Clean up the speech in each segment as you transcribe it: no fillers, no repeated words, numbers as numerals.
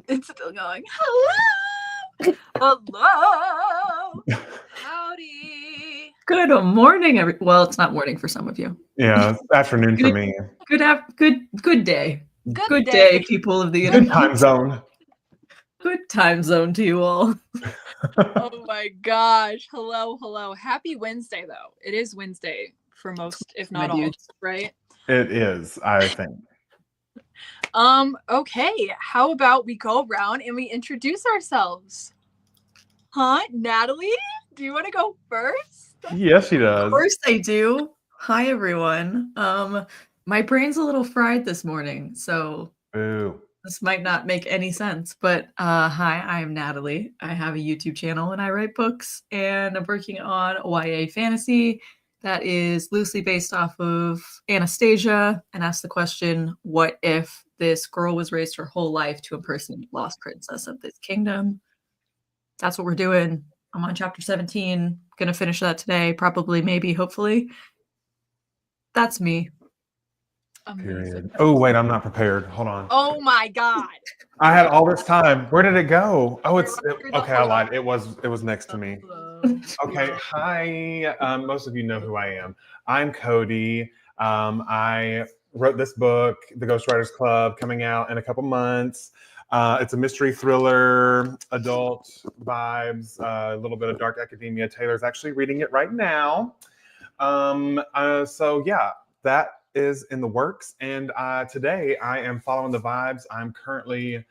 It's still going. Hello. Hello. Howdy. Good morning, well, it's not morning for some of you. Yeah, it's afternoon for me. Good day. Good day, people of the Good internet. time zone. Good time zone to you all. Oh my gosh. Hello. Happy Wednesday, though. It is Wednesday for most, if not all, right? It is, I think. Okay. How about we go around and we introduce ourselves? Huh? Natalie? Do you want to go first? Yes, she does. Of course I do. Hi, everyone. My brain's a little fried this morning, so Ooh. this might not make any sense, but hi, I am Natalie. I have a YouTube channel and I write books, and I'm working on a YA fantasy that is loosely based off of Anastasia and asks the question, what if this girl was raised her whole life to impersonate the lost princess of this kingdom? That's what we're doing. I'm on chapter 17. Gonna finish that today, probably, maybe, hopefully. That's me. Period. Oh, wait, I'm not prepared. Hold on. Oh my God. I had all this time. Where did it go? Oh, okay, I lied. It was next to me. Okay, hi. Most of you know who I am. I'm Cody. I wrote this book, The Ghostwriters Club, coming out in a couple months. It's a mystery thriller, adult vibes, a little bit of dark academia. Taylor's actually reading it right now. So yeah, that is in the works. And today I am following the vibes. I'm currently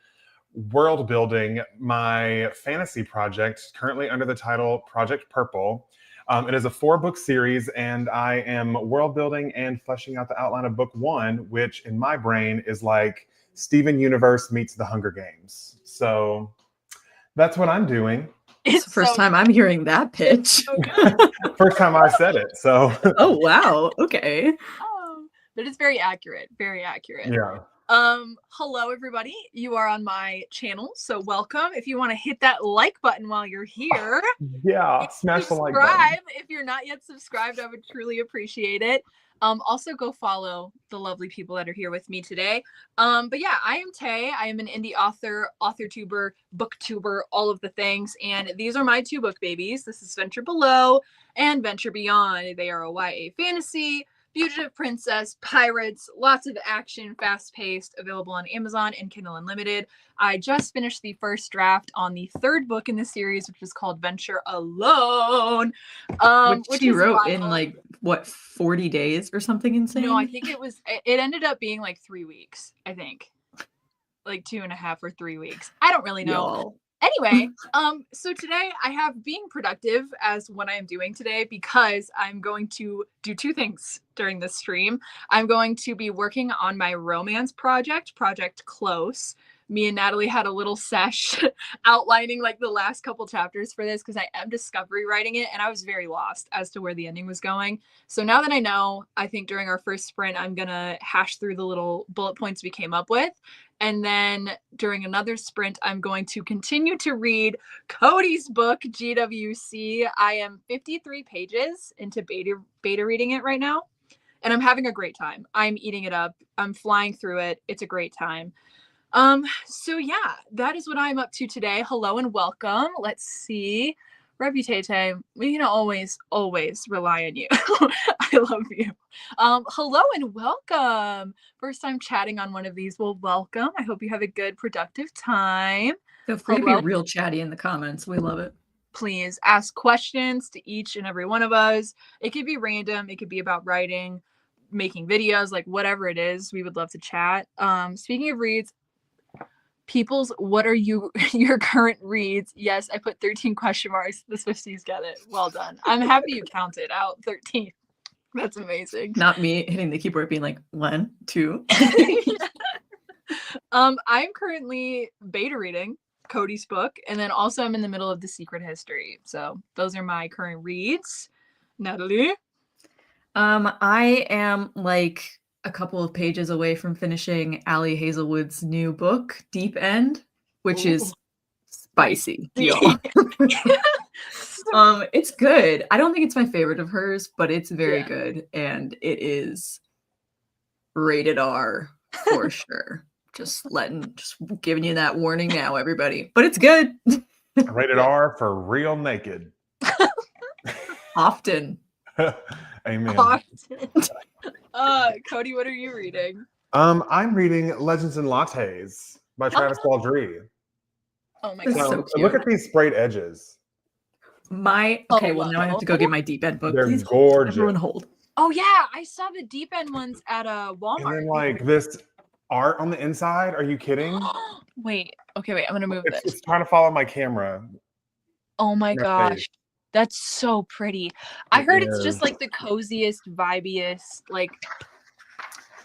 world building my fantasy project, currently under the title Project Purple. It is a 4-book series, and I am world building and fleshing out the outline of book 1, which in my brain is like Steven Universe meets the Hunger Games. So that's what I'm doing. It's the first time I'm hearing that pitch. First time I said it. So. Oh, wow. Okay. But it's very accurate. Very accurate. Yeah. Hello, everybody. You are on my channel, so welcome. If you want to hit that like button while you're here. Yeah, smash the like button. Subscribe. If you're not yet subscribed, I would truly appreciate it. Also go follow the lovely people that are here with me today. But yeah, I am Tay. I am an indie author, authortuber, booktuber, all of the things. And these are my 2 book babies. This is Venture Below and Venture Beyond. They are a YA fantasy, fugitive princess, pirates, lots of action, fast-paced, available on Amazon and Kindle Unlimited. I just finished the first draft on the 3rd book in the series, which is called Venture Alone. Which she wrote in like, what, 40 days or something insane? No, I think it ended up being like 3 weeks, I think. Like 2.5 or 3 weeks. I don't really know. Y'all. Anyway, so today I have being productive as what I am doing today, because I'm going to do 2 things during this stream. I'm going to be working on my romance project, Project Close. Me and Natalie had a little sesh outlining like the last couple chapters for this, because I am discovery writing it and I was very lost as to where the ending was going. So now that I know, I think during our first sprint, I'm going to hash through the little bullet points we came up with. And then during another sprint, I'm going to continue to read Cody's book, GWC. I am 53 pages into beta reading it right now, and I'm having a great time. I'm eating it up. I'm flying through it. It's a great time. So yeah, that is what I'm up to today. Hello and welcome. Let's see. Reputate, we can always rely on you. I love you. Hello and welcome. First time chatting on one of these. Well, welcome. I hope you have a good, productive time. Feel free to be real chatty in the comments. We love it. Please ask questions to each and every one of us. It could be random. It could be about writing, making videos, like whatever it is. We would love to chat. Speaking of reads, people's, what are your current reads? Yes, I put 13 question marks. The Swifties get it. Well done. I'm happy you counted out 13. That's amazing. Not me hitting the keyboard being like 1, 2. I'm currently beta reading Cody's book, and then also I'm in the middle of The Secret History. So those are my current reads. Natalie? I am like a couple of pages away from finishing Allie Hazelwood's new book, Deep End, which is spicy. It's good. I don't think it's my favorite of hers, but it's very good, and it is rated R for sure. Just giving you that warning now, everybody. But it's good. Rated R for real naked. Often. Amen. Often. Cody, what are you reading? I'm reading Legends and Lattes by Travis Baldree. Oh my That's god. so cute. Look at these sprayed edges. Now I have to go get my deep end book. They're Please gorgeous. Everyone hold. Oh yeah, I saw the deep end ones at Walmart. And then like this art on the inside. Are you kidding? Wait, I'm gonna move this. It's trying to follow my camera. Oh my gosh. face. That's so pretty. I heard it's is. just like the coziest, vibiest, like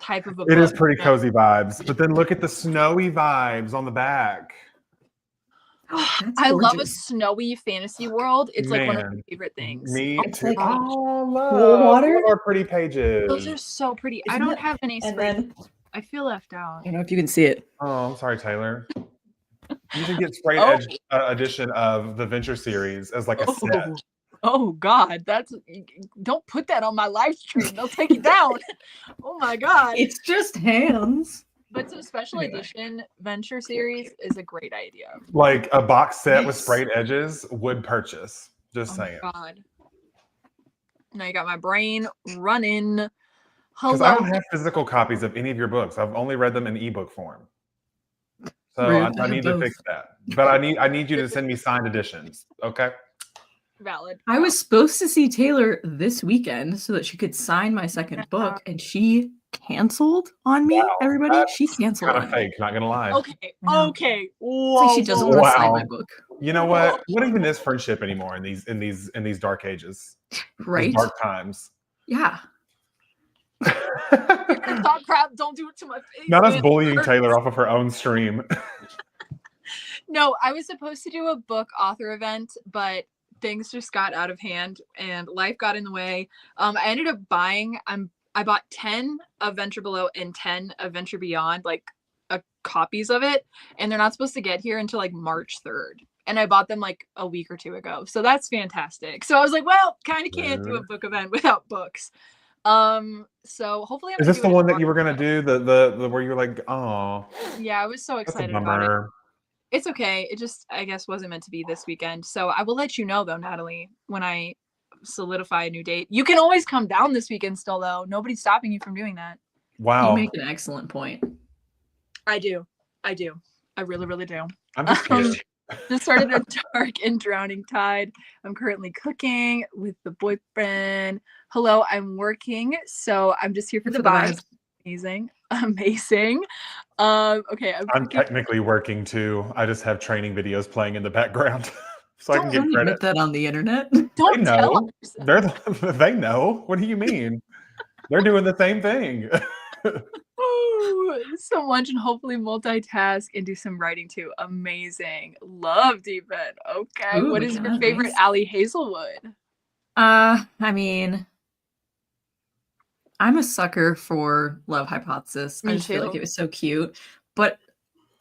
type of a book. It is pretty cozy vibes. But then look at the snowy vibes on the back. I love a snowy fantasy world. It's like one of my Man. favorite things. Me It's too. like Oh, cool water. look at our pretty pages. Those are so pretty. I Isn't don't it? have any And spray. then I feel left out. I don't know if you can see it. Oh, I'm sorry, Taylor. You can get sprayed Oh. edge edition of the Venture series as like a set. Oh God, don't put that on my live stream. They'll take it down. Oh my God. It's just hands. But some special Anyway. edition Venture series is a great idea. Like a box set with Yes. sprayed edges would purchase. Just Oh saying. my God. Now you got my brain running. Because I Hello. don't have physical copies of any of your books. I've only read them in ebook form. So Rude. I I need have to both. fix that. But I need you to send me signed editions. Okay. Valid. I was supposed to see Taylor this weekend so that she could sign my second book, and she canceled on me. Wow, Everybody, that's she canceled Kind on of me. fake, not gonna lie. Okay. I know. Okay. It's Whoa. like she doesn't want to sign my Wow. book, You know what? What even is friendship anymore in these dark ages? right? These dark times. Yeah. Talk crap. Don't do it to my face. Not us man. bullying Taylor off of her own stream. No, I was supposed to do a book author event, but things just got out of hand and life got in the way. I ended up buying. I bought 10 of Venture Below and 10 of Venture Beyond, like copies of it, and they're not supposed to get here until like March 3rd. And I bought them like a week or two ago, so that's fantastic. So I was like, well, kind of can't do a book event without books. So hopefully, I'm Is gonna this do the it one that tomorrow. you were gonna do? The where you were like, oh, Yeah, I was so that's a excited about it. bummer. It's okay. It just, I guess, wasn't meant to be this weekend. So I will let you know, though, Natalie, when I solidify a new date. You can always come down this weekend still, though. Nobody's stopping you from doing that. Wow. You make an excellent point. I do. I really, really do. I'm just kidding. Just started a dark and drowning tide. I'm currently cooking with the boyfriend. Hello, I'm working. So I'm just here for the vibes. Amazing. Okay. I'm technically working too. I just have training videos playing in the baground, so I can get Don't credit. admit that on the internet. Don't They tell know. us. They know. What do you mean? They're doing the same thing. Ooh, so much, and hopefully multitask and do some writing too. Amazing. Love Deep End. Okay. Ooh, what is your yeah, favorite nice. Allie Hazelwood? I mean, I'm a sucker for Love Hypothesis. I Me just feel like too. it was so cute. But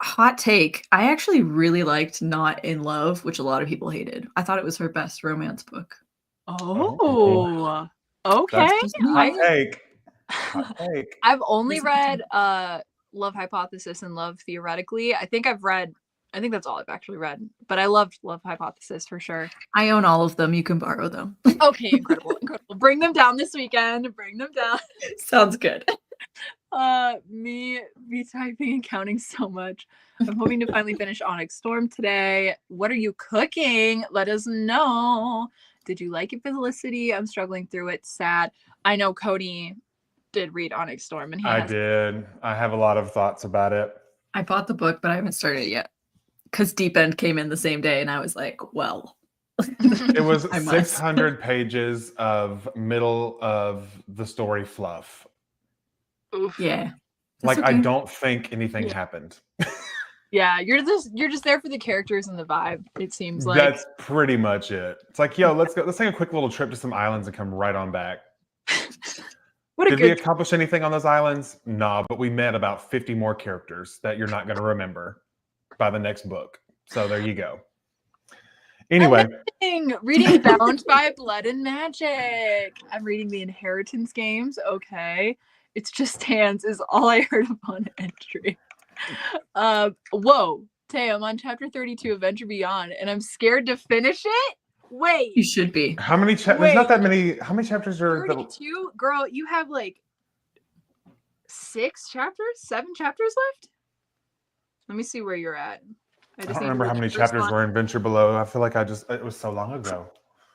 hot take, I actually really liked Not in Love, which a lot of people hated. I thought it was her best romance book. Oh, okay. That's just me. Hot take. Hot take. I've only This is a read Love Hypothesis and Love Theoretically. I think that's all I've actually read. But I loved Love Hypothesis for sure. I own all of them. You can borrow them. Okay, incredible. Bring them down this weekend. Bring them down. Sounds good. Me be typing and counting so much. I'm hoping to finally finish Onyx Storm today. What are you cooking? Let us know. Did you like it, Felicity? I'm struggling through it. Sad. I know Cody did read Onyx Storm, and I did. I have a lot of thoughts about it. I bought the book, but I haven't started it yet. Because Deep End came in the same day, and I was like, well. It was I must. 600 pages of middle of the story fluff. Oof. Yeah. Like That's I okay. don't think anything Yeah. happened. Yeah, you're just there for the characters and the vibe. It seems like. That's pretty much it. It's like, yo, let's take a quick little trip to some islands and come right on back. What a Did we good. accomplish anything on those islands? No, but we met about 50 more characters that you're not going to remember by the next book. So there you go. Anyway, Reading Bound by Blood and Magic. I'm reading the Inheritance Games. Okay. It's just hands is all I heard upon entry. Whoa, Tay, I'm on chapter 32 of Venture Beyond, and I'm scared to finish it. Wait, You should be. How many there's not that many. How many chapters are 32? Girl, you have like 7 chapters left? Let me see where you're at. I don't remember how many chapters were in Venture Below. I feel like it was so long ago.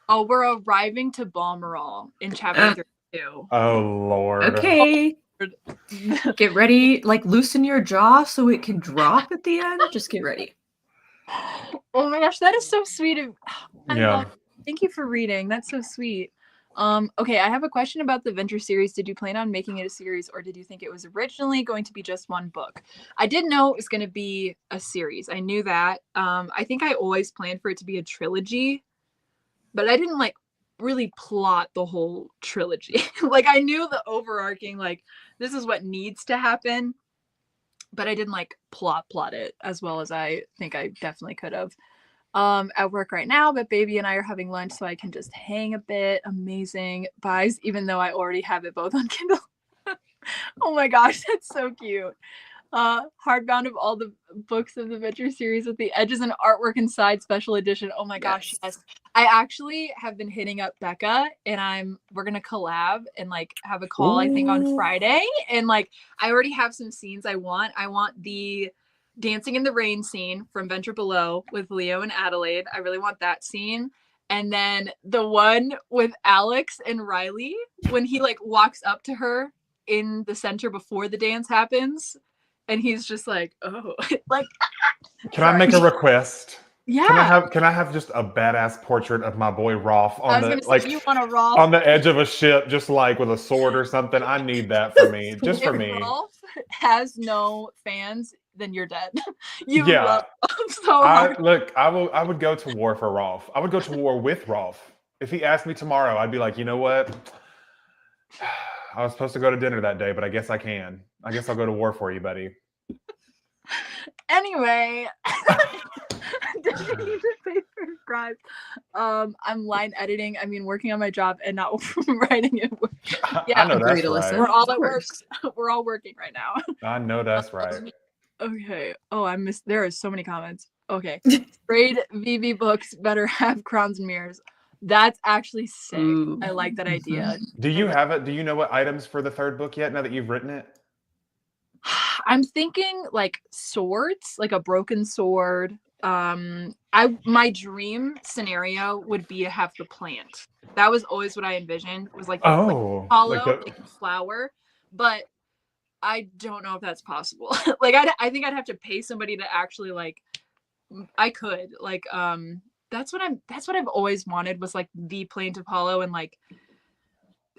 Oh, we're arriving to Balmoral in chapter 32. Oh, Lord. Okay. Get ready. Like, loosen your jaw so it can drop at the end. Just get ready. Oh my gosh, that is so sweet. Yeah. Thank you for reading. That's so sweet. Okay, I have a question about the Venture series. Did you plan on making it a series, or did you think it was originally going to be just one book? I didn't know it was going to be a series. I knew that. I think I always planned for it to be a trilogy, but I didn't like really plot the whole trilogy. Like, I knew the overarching, like, this is what needs to happen, but I didn't like plot it as well as I think I definitely could have. At work right now, but baby and I are having lunch, so I can just hang a bit. Amazing buys, even though I already have it both on Kindle. Oh my gosh, that's so cute. Hardbound of all the books of the Venture series with the edges and artwork inside, special edition. Oh my gosh, yes. I actually have been hitting up Becca, and we're gonna collab and like have a call. I think on Friday, and like I already have some scenes I want. I want the Dancing in the Rain scene from Venture Below with Leo and Adelaide. I really want that scene. And then the one with Alex and Riley when he like walks up to her in the center before the dance happens, and he's just like, oh, like. Can I make a request? Yeah. Can I have just a badass portrait of my boy Rolf on you want a Rolf on the edge of a ship, just like with a sword or something? I need that for me, just for me. Rolf has no fans, then you're dead. You love Rolf so hard. I would go to war for Rolf. I would go to war with Rolf. If he asked me tomorrow, I'd be like, you know what? I was supposed to go to dinner that day, but I guess I can. I guess I'll go to war for you, buddy. Anyway, did you need to pay for Scribe? I'm line editing. I mean, working on my job and not writing it. Yeah, I know that's right. We're all at work. We're all working right now. I know that's right. Okay. Oh, there are so many comments. Okay. Grade VV books better have crowns and mirrors. That's actually sick. Ooh. I like that idea. Do you have it? Do you know what items for the third book yet, now that you've written it? I'm thinking like swords, like a broken sword. My dream scenario would be to have the plant. That was always what I envisioned. Was like hollow, like a flower, but I don't know if that's possible. Like I think I'd have to pay somebody to actually like. I could like that's what I've always wanted, was like the plant of hollow, and like,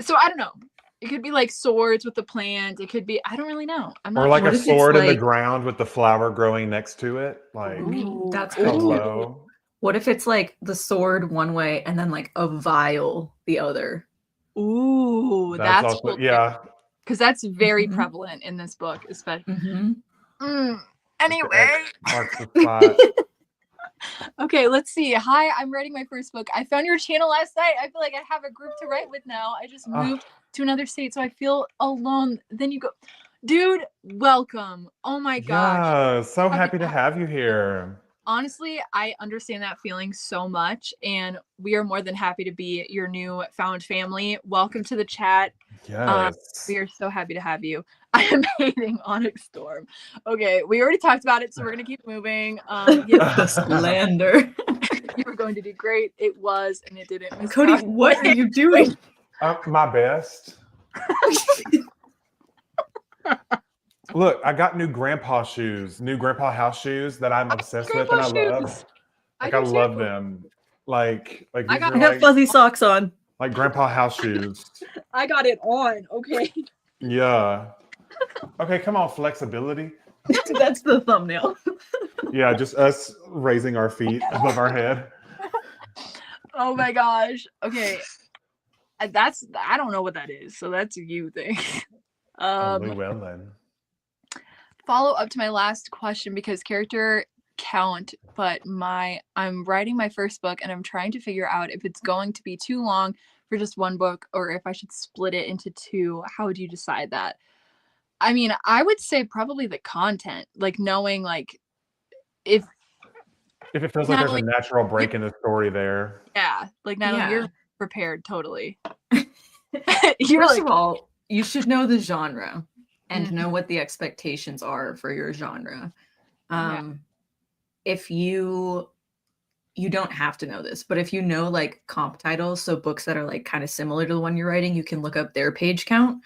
so I don't know. It could be like swords with the plant. It could be, I don't really know. I'm not. Or like a sword in the ground with the flower growing next to it. Like, that's cool. What if it's like the sword one way and then like a vial the other? Ooh, that's also, cool. Yeah. Because that's very prevalent in this book, especially. Anyway. Okay, let's see. Hi, I'm writing my first book. I found your channel last night. I feel like I have a group to write with now. I just moved to another state, so I feel alone. Then you go, dude, welcome. Oh my gosh. Yeah, so happy to have you here. Honestly, I understand that feeling so much, and we are more than happy to be your new found family. Welcome to the chat. Yes. We are so happy to have you. I am hating Onyx Storm. Okay, we already talked about it, so we're gonna keep moving. The slander. You were going to do great. It was, and it didn't. Cody, what are you doing? My best. Look, I got new grandpa house shoes that I'm obsessed with, and I love. Like I love them. Like I got fuzzy socks on. Like grandpa house shoes. I got it on. Okay. Yeah. Okay, come on, flexibility. That's the thumbnail. Yeah, just us raising our feet above our head. Oh my gosh. Okay. I don't know what that is, so that's a you thing. We will then. Follow up to my last question, because character count, but I'm writing my first book and I'm trying to figure out if it's going to be too long for just one book or if I should split it into two. How would you decide that? I mean, I would say probably the content, like knowing like if it feels like there's a natural break in the story there. Yeah, like Natalie, Yeah. you're prepared totally. First of all, you should know the genre and Mhm. know what the expectations are for your genre. Yeah. If you don't have to know this, but if you know like comp titles, so books that are like kind of similar to the one you're writing, you can look up their page count.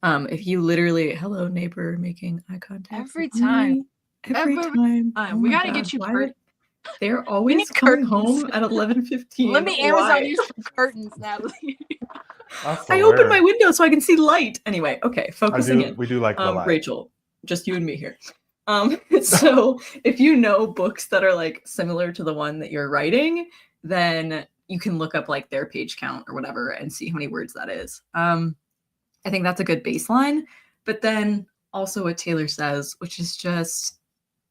If you literally, hello neighbor, making eye contact Every with time. me, every time. Oh We my gotta God, get you why curtains. they're We always need coming curtains. home at 11:15. Let me Amazon you some curtains, Natalie. I opened my window so I can see light. Anyway, okay, focusing in. We do like the light. Rachel, just you and me here. So if you know books that are like similar to the one that you're writing, then you can look up like their page count or whatever and see how many words that is. I think that's a good baseline. But then also what Taylor says, which is just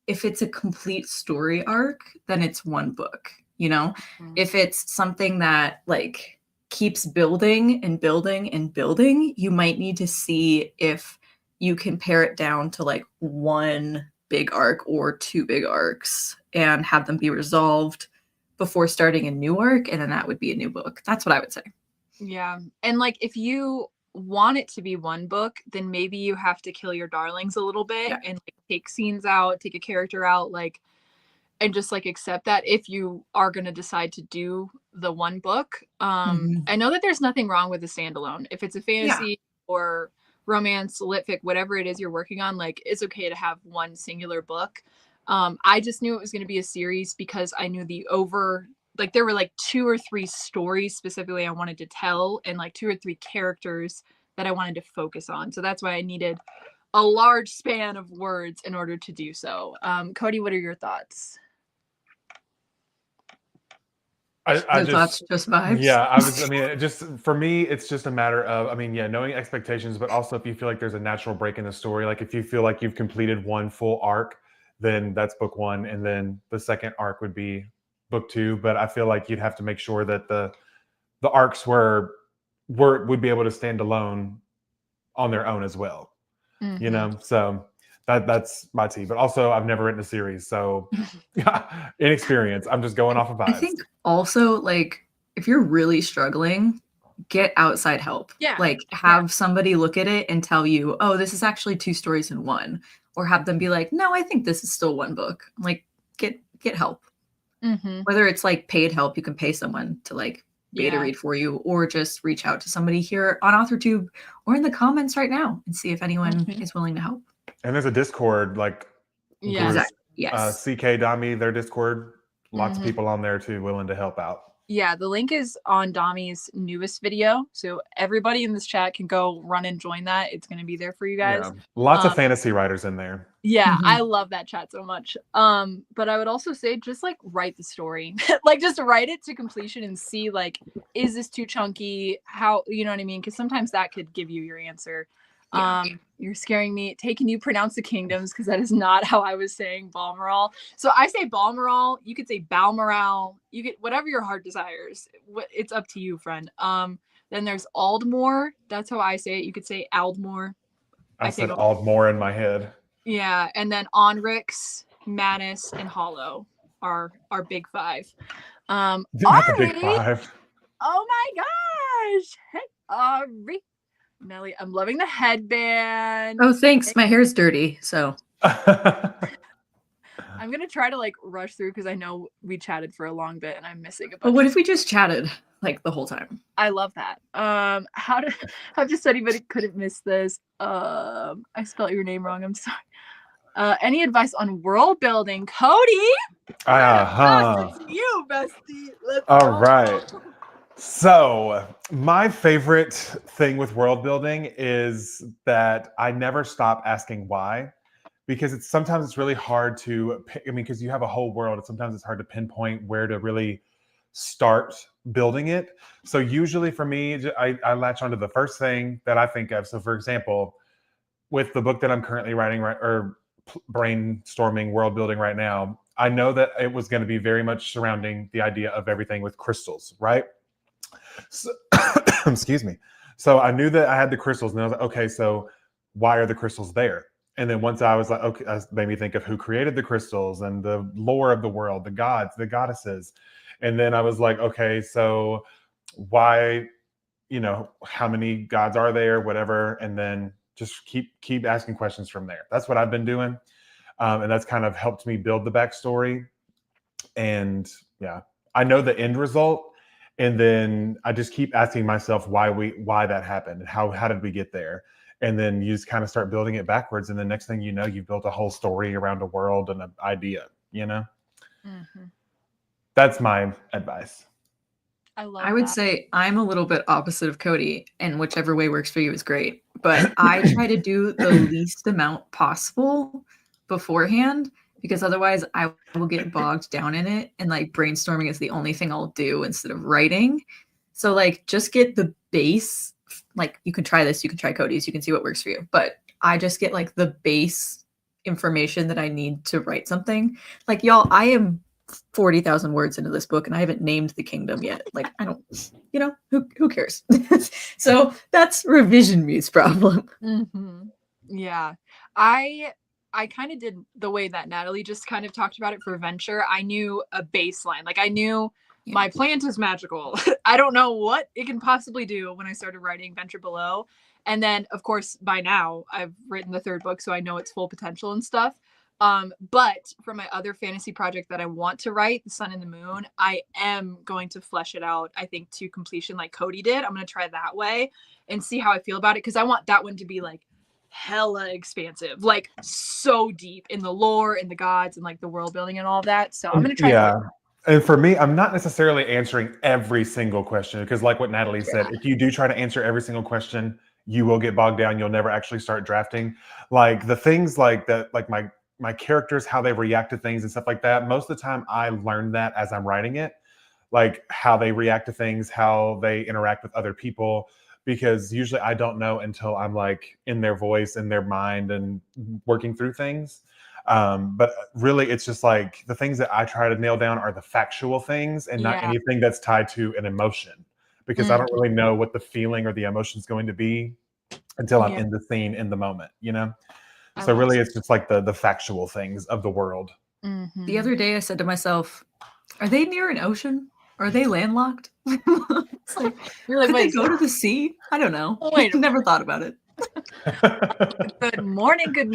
if it's a complete story arc, then it's one book, you know? If it's something that like keeps building and building and building, you might need to see if you can pare it down to like one big arc or two big arcs and have them be resolved before starting a new arc, and then that would be a new book. That's what I would say. Yeah. And like if you want it to be one book, then maybe you have to kill your darlings a little bit and like take scenes out, take a character out, like, and just like accept that if you are going to decide to do the one book. I know that there's nothing wrong with a standalone. If it's a fantasy or romance, lit fic, whatever it is you're working on, like it's okay to have one singular book. I just knew it was going to be a series because I knew like there were like 2 or 3 stories specifically I wanted to tell and like 2 or 3 characters that I wanted to focus on. So that's why I needed a large span of words in order to do so. Cody, what are your thoughts? Thoughts, just vibes. Yeah, I mean, just for me, it's just a matter of, I mean, yeah, knowing expectations, but also if you feel like there's a natural break in the story, like if you feel like you've completed one full arc, then that's book 1, and then the second arc would be book 2. But I feel like you'd have to make sure that the arcs would be able to stand alone on their own as well. You know, so that's my tea. But also, I've never written a series, so inexperience. I'm just going off of vibes. I think also, like, if you're really struggling, get outside help. Yeah. Like, have somebody look at it and tell you, oh, this is actually 2 stories in one. Or have them be like, no, I think this is still one book. Like, get help. Whether it's like paid help, you can pay someone to like beta read for you, or just reach out to somebody here on authortube or in the comments right now and see if anyone is willing to help. And there's a Discord, like CK Dami, their Discord, lots of people on there too willing to help out. Yeah, the link is on Dami's newest video, so everybody in this chat can go run and join that. It's going to be there for you guys. Lots of fantasy writers in there. Yeah, I love that chat so much. But I would also say just like write the story. Like just write it to completion and see like, is this too chunky? How, you know what I mean? Because sometimes that could give you your answer. You're scaring me. Can you pronounce the kingdoms? Because that is not how I was saying Balmoral. So I say Balmoral. You could say Balmoral. You get whatever your heart desires. It's up to you, friend. Then there's Aldmore. That's how I say it. You could say Aldmore. I said Aldmore in my head. Yeah, and then Onrix, Manus, and Hollow are our big 5. Not the big 5. Oh my gosh! Hey, Ari. Nelly, I'm loving the headband. Oh, thanks. My hair's dirty, so. I'm gonna try to like rush through because I know we chatted for a long bit and I'm missing a bunch. But what if we just chatted like the whole time? I love that. How just anybody couldn't miss this. I spelled your name wrong. I'm sorry. Any advice on world building, Cody? It's you, bestie. Let's All go. right. So my favorite thing with world building is that I never stop asking why, because sometimes it's really hard to, because you have a whole world, and sometimes it's hard to pinpoint where to really start building it. So usually for me, I latch onto the first thing that I think of. So for example, with the book that I'm currently writing or brainstorming world building right now, I know that it was going to be very much surrounding the idea of everything with crystals, right? So, excuse me. So I knew that I had the crystals, and I was like, okay, so why are the crystals there? And then once I was like, okay, that made me think of who created the crystals and the lore of the world, the gods, the goddesses. And then I was like, okay, so why, how many gods are there, whatever. And then just keep asking questions from there. That's what I've been doing. And that's kind of helped me build the backstory. And yeah, I know the end result. And then I just keep asking myself why that happened and how did we get there? And then you just kind of start building it backwards. And the next thing you know, you've built a whole story around a world and an idea, Mm-hmm. That's my advice. I would say I'm a little bit opposite of Cody, and whichever way works for you is great. But I try to do the least amount possible beforehand, because otherwise I will get bogged down in it, and like brainstorming is the only thing I'll do instead of writing. So like just get the base. Like you can try this, you can try Cody's, you can see what works for you. But I just get like the base information that I need to write something. Like y'all, I am 40,000 words into this book and I haven't named the kingdom yet. Like I don't, who cares? So that's Revision Me's problem. Mm-hmm. Yeah. I kind of did the way that Natalie just kind of talked about it for Venture. I knew a baseline. Like I knew my plant is magical. I don't know what it can possibly do when I started writing Venture Below. And then of course by now I've written the third book, so I know its full potential and stuff. But for my other fantasy project that I want to write, The Sun and the Moon, I am going to flesh it out, I think, to completion like Cody did. I'm going to try that way and see how I feel about it, because I want that one to be like hella expansive, like so deep in the lore and the gods and like the world building and all of that. So I'm going to try. Yeah. And for me, I'm not necessarily answering every single question, because like what Natalie said, if you do try to answer every single question, you will get bogged down. You'll never actually start drafting. Like the things like that, like my characters, how they react to things and stuff like that. Most of the time I learned that as I'm writing it, like how they react to things, how they interact with other people, because usually I don't know until I'm like in their voice, in their mind, and working through things. But really it's just like the things that I try to nail down are the factual things and not anything that's tied to an emotion, because I don't really know what the feeling or the emotion is going to be until I'm in the scene, in the moment, So really it's just like the factual things of the world. Mm-hmm. The other day I said to myself, are they near an ocean? Are they landlocked? It's like, could they go to the sea? I don't know. Wait, never thought about it. Good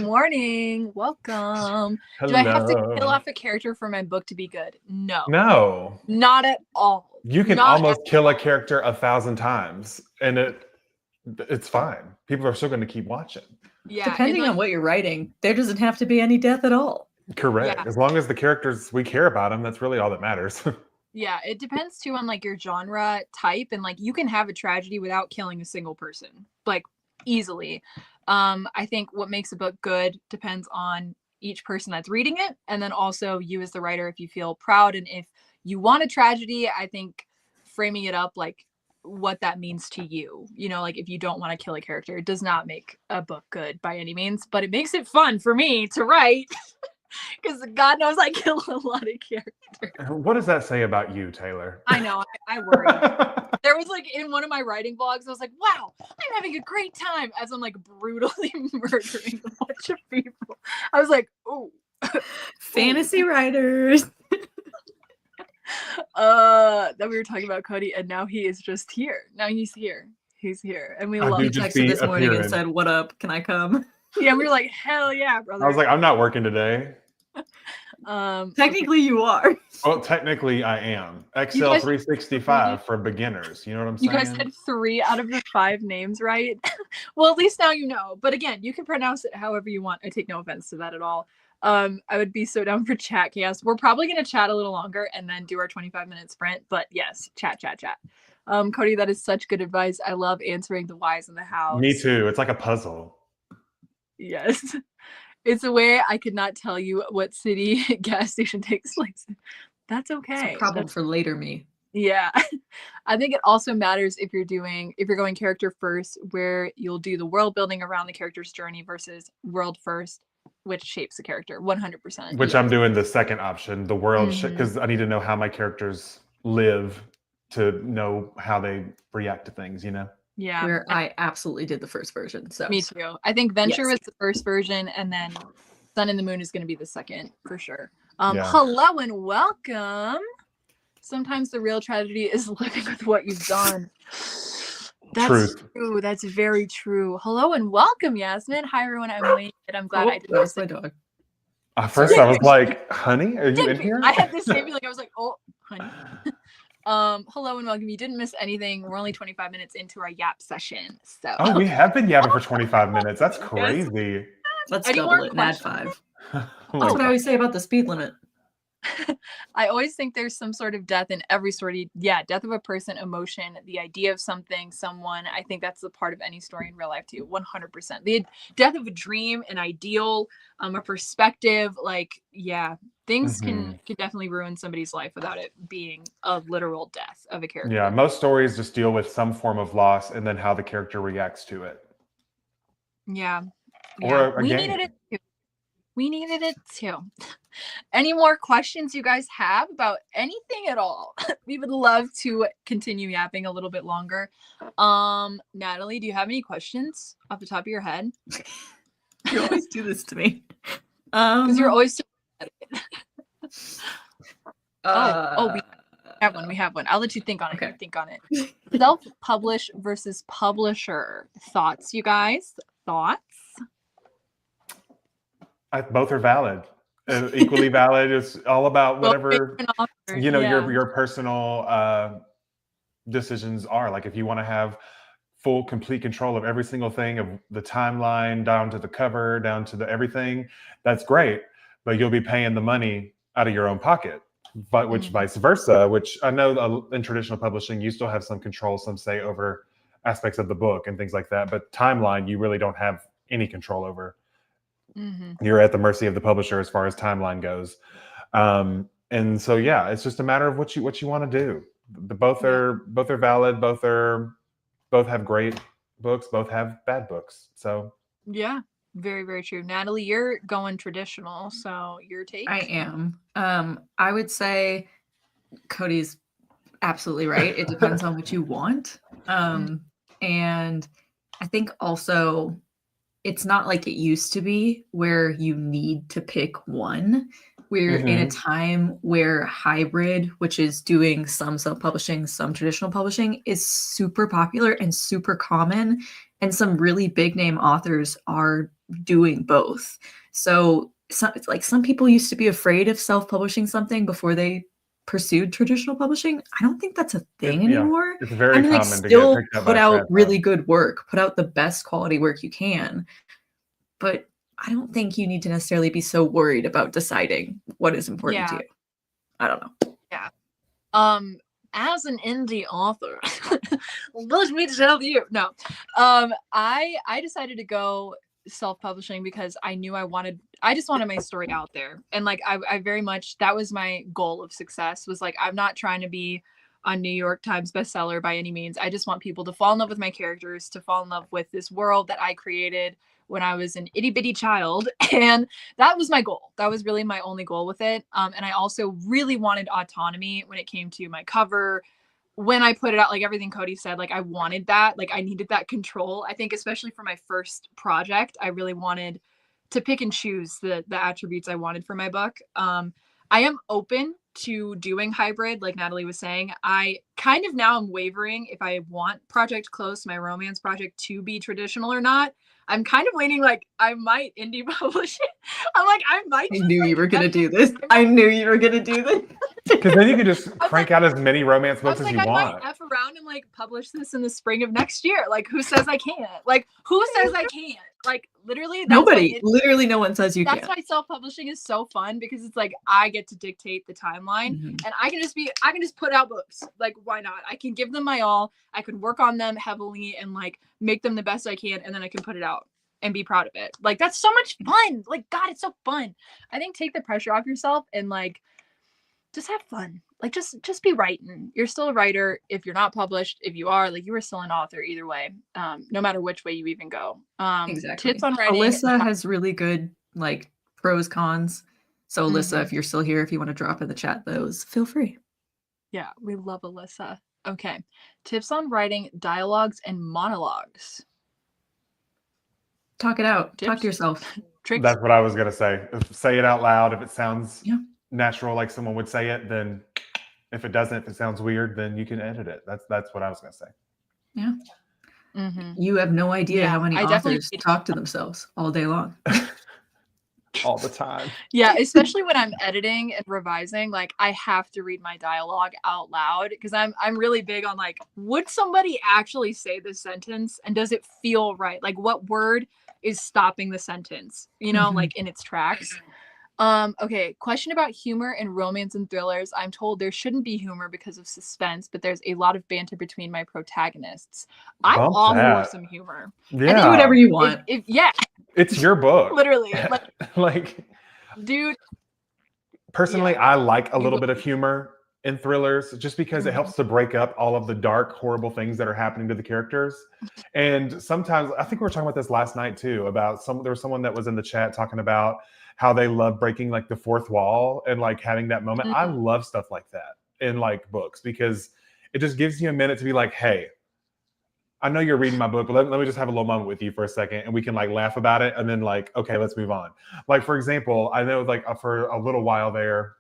morning. Welcome. Hello. Do I have to kill off a character for my book to be good? No. Not at all. You can almost kill a character 1,000 times and it's fine. People are still going to keep watching. Yeah. Depending on what you're writing, there doesn't have to be any death at all. Correct. Yeah. As long as the characters, we care about them, that's really all that matters. Yeah, it depends too on like your genre type, and like you can have a tragedy without killing a single person, like easily. I think what makes a book good depends on each person that's reading it, and then also you as the writer, if you feel proud and if you want a tragedy, I think framing it up like what that means to you, like if you don't want to kill a character, it does not make a book good by any means, but it makes it fun for me to write. Because God knows I kill a lot of characters. What does that say about you, Taylor? I know, I worry. There was like in one of my writing blogs, I was like, wow, I'm having a great time as I'm like brutally murdering a bunch of people. I was like, oh. Fantasy writers. That we were talking about Cody, and now he is just here. Now he's here. He's here. And we love him. He texted this morning and said, what up? Can I come? Yeah, we were like, hell yeah, brother. I was like, I'm not working today. Technically you are. Well, technically I am. Excel 365 for beginners. You know what I'm saying? You guys said 3 out of the 5 names right. Well, at least now you know. But again, you can pronounce it however you want. I take no offense to that at all. I would be so down for chat chaos. We're probably going to chat a little longer and then do our 25-minute sprint. But yes, chat. Cody, that is such good advice. I love answering the whys and the hows. Me too. It's like a puzzle. Yes. It's a way I could not tell you what city gas station takes place. That's okay. It's a problem for later me. Yeah. I think it also matters if you're going character first, where you'll do the world building around the character's journey versus world first, which shapes the character 100%. Which I'm doing the second option, the world, because I need to know how my characters live to know how they react to things, Yeah. where I absolutely did the first version. So me too. I think Venture Yes. was the first version, and then Sun and the Moon is going to be the second for sure. Yeah. Hello and welcome. Sometimes the real tragedy is living with what you've done. That's Truth. true. That's very true. Hello and welcome, Yasmin. Hi, everyone. I'm Wayne. I'm glad I did that was this. my dog. At first, I was like, "Honey, are you in Digby. here?" I had this same feeling. I was like, oh, honey. Hello and welcome. You didn't miss anything. We're only 25 minutes into our yap session. So Oh, we have been yapping for 25 minutes. That's crazy. Let's Any double more it and add questions? 5. Oh my That's what I God. always say about the speed limit. I always think there's some sort of death in every story. Yeah, death of a person, emotion, the idea of something, someone. I think that's the part of any story in real life too. 100%. The death of a dream, an ideal, a perspective. Like, yeah, things can definitely ruin somebody's life without it being a literal death of a character. Yeah, most stories just deal with some form of loss and then how the character reacts to it. Yeah. Or a We game. needed it too. We needed it too. Any more questions you guys have about anything at all? We would love to continue yapping a little bit longer. Natalie, do you have any questions off the top of your head? You always do this to me. Because you're always so we we have one. I'll let you think on it. Okay. You think on it. Self-publish versus publisher. Thoughts, you guys? Thoughts? Both are valid. Equally valid. It's all about whatever your personal decisions are. Like if you want to have full, complete control of every single thing, of the timeline down to the cover, down to the everything, that's great. But you'll be paying the money out of your own pocket. But which vice versa, which I know in traditional publishing, you still have some control, some say, over aspects of the book and things like that. But timeline, you really don't have any control over. You're at the mercy of the publisher as far as timeline goes. And so, yeah, it's just a matter of what you want to do. Both are valid. Both have great books. Both have bad books. So yeah, very, very true. Natalie, you're going traditional. So your take? I am. I would say Cody's absolutely right. It depends on what you want. And I think also it's not like it used to be where you need to pick one. We're in a time where hybrid, which is doing some self-publishing, some traditional publishing, is super popular and super common. And some really big name authors are doing both. So it's like some people used to be afraid of self-publishing something before they pursued traditional publishing. I don't think that's a thing anymore. It's very common to still get picked up put by out really good work, put out the best quality work you can. But I don't think you need to necessarily be so worried about deciding what is important to you. I don't know. Yeah. As an indie author, let me tell you. No. I decided to go self-publishing because I knew I just wanted my story out there. And like I very much, that was my goal of success, was like, I'm not trying to be a New York Times bestseller by any means. I just want people to fall in love with my characters, to fall in love with this world that I created when I was an itty bitty child. And that was my goal. That was really my only goal with it. And I also really wanted autonomy when it came to my cover. When I put it out, like everything Cody said, like I wanted that, like I needed that control. I think especially for my first project, I really wanted to pick and choose the attributes I wanted for my book. I am open to doing hybrid, like Natalie was saying. I kind of now am wavering if I want Project Close, my romance project, to be traditional or not. I'm kind of leaning like I might indie publish it. I'm like, I might. I knew you were going to do this. I knew you were going to do this. Because then you can just crank out as many romance books as you want. I might F around and like publish this in the spring of next year. Like, who says I can't? Like, who says I can't? Like, literally, nobody. Literally, no one says you can't. That's why self-publishing is so fun, because it's like I get to dictate the timeline, and I can just put out books. Like, why not? I can give them my all. I can work on them heavily and like make them the best I can, and then I can put it out and be proud of it. Like, that's so much fun. Like, God, it's so fun. I think take the pressure off yourself and like just have fun. Like, just be writing. You're still a writer if you're not published. If you are, like, you are still an author either way, no matter which way you even go. Exactly. Tips on writing. Alyssa has really good like pros, cons. So Alyssa, if you're still here, if you want to drop in the chat those, feel free. Yeah, we love Alyssa. Okay. Tips on writing dialogues and monologues. Talk it out. Talk Tips? to yourself. Tricks? That's what I was gonna say. Say it out loud. If it sounds Yeah. natural, like someone would say it, then if it doesn't, if it sounds weird, then you can edit it. That's what I was gonna say. Yeah. Mm-hmm. You have no idea Yeah, how many I definitely authors talk to themselves all day long. All the time. Yeah, especially when I'm editing and revising, like I have to read my dialogue out loud because I'm really big on like, would somebody actually say this sentence and does it feel right? Like what word is stopping the sentence, you know, Mhm. like in its tracks. Okay, question about humor in romance and thrillers. I'm told there shouldn't be humor because of suspense, but there's a lot of banter between my protagonists. I'm Bump all for that. some humor. Yeah. Do whatever you want. Yeah, It's your book. literally. Like, Like, dude, personally, yeah. I like a You little go- bit of humor in thrillers just because it Mhm. helps to break up all of the dark, horrible things that are happening to the characters. And sometimes, I think we were talking about this last night too, about there was someone that was in the chat talking about how they love breaking like the fourth wall and like having that moment. I Mhm. love stuff like that in like books because it just gives you a minute to be like, hey, I know you're reading my book, but let me just have a little moment with you for a second and we can like laugh about it and then like, okay, let's move on. Like, for example, I know like for a little while there,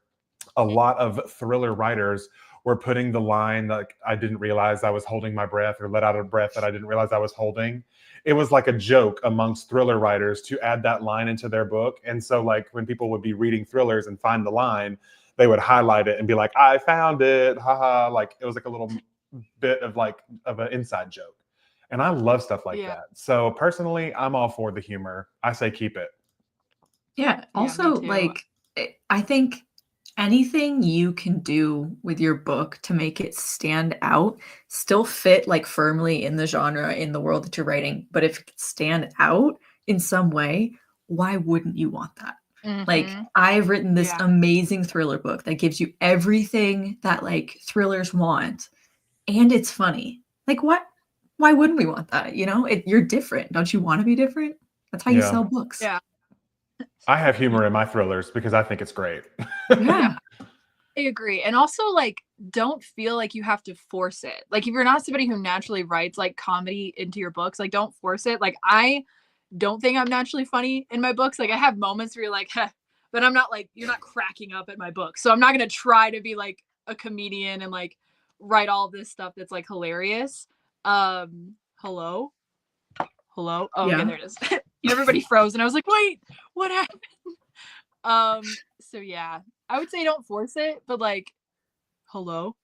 a lot of thriller writers were putting the line like, I didn't realize I was holding my breath, or let out a breath that I didn't realize I was holding. It was like a joke amongst thriller writers to add that line into their book. And so like when people would be reading thrillers and find the line, they would highlight it and be like, I found it, haha. Like it was like a little bit of like of an inside joke. And I love stuff like Yeah. that. So personally, I'm all for the humor. I say keep it. Yeah. me Also, too. like, I think anything you can do with your book to make it stand out still fit like firmly in the genre, in the world that you're writing. But if it could stand out in some way, why wouldn't you want that? Like, Mhm. I've written this Yeah. amazing thriller book that gives you everything that like thrillers want, and it's funny. Like, what? Why wouldn't we want that? You know, you're different. Don't you want to be different? That's how you Yeah. sell books. Yeah. I have humor in my thrillers because I think it's great. Yeah. I agree. And also like don't feel like you have to force it. Like if you're not somebody who naturally writes like comedy into your books, like don't force it. Like I don't think I'm naturally funny in my books. Like I have moments where you're like, heh, but I'm not like you're not cracking up at my book. So I'm not gonna try to be like a comedian and like write all this stuff that's like hilarious. Hello? Hello? Oh, okay, Yeah. there it is. Everybody froze and I was like, wait, what happened? So yeah, I would say don't force it, but like, hello?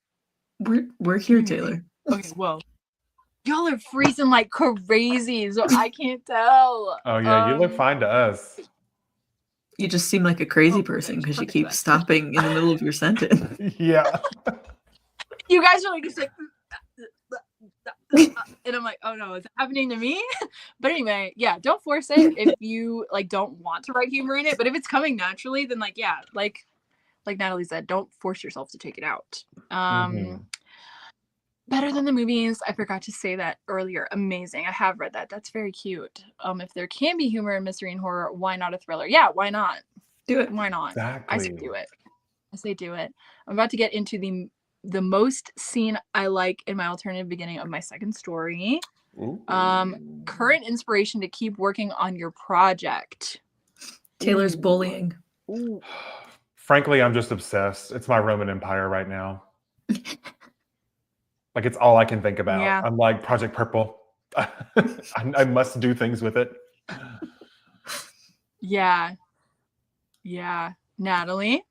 We're here, Taylor. Okay, whoa. Y'all are freezing like crazy, so I can't tell. Oh yeah, you look fine to us. You just seem like a crazy person because you keep stopping in the middle of your sentence. Yeah. You guys are like just like and I'm like, oh no, is it happening to me? But anyway, yeah, don't force it if you like don't want to write humor in it. But if it's coming naturally, then like yeah, like Natalie said, don't force yourself to take it out. Better than the movies. I forgot to say that earlier. Amazing. I have read that. That's very cute. If there can be humor in mystery and horror, why not a thriller? Yeah, why not? Do it. Why not? Exactly. I say do it. I say do it. I'm about to get into the most scene I like in my alternative beginning of my second story. Ooh. Current inspiration to keep working on your project. Taylor's bullying. Ooh. Frankly, I'm just obsessed. It's my Roman Empire right now. Like it's all I can think about. Yeah. I'm like Project Purple. I must do things with it. Yeah. Yeah. Natalie?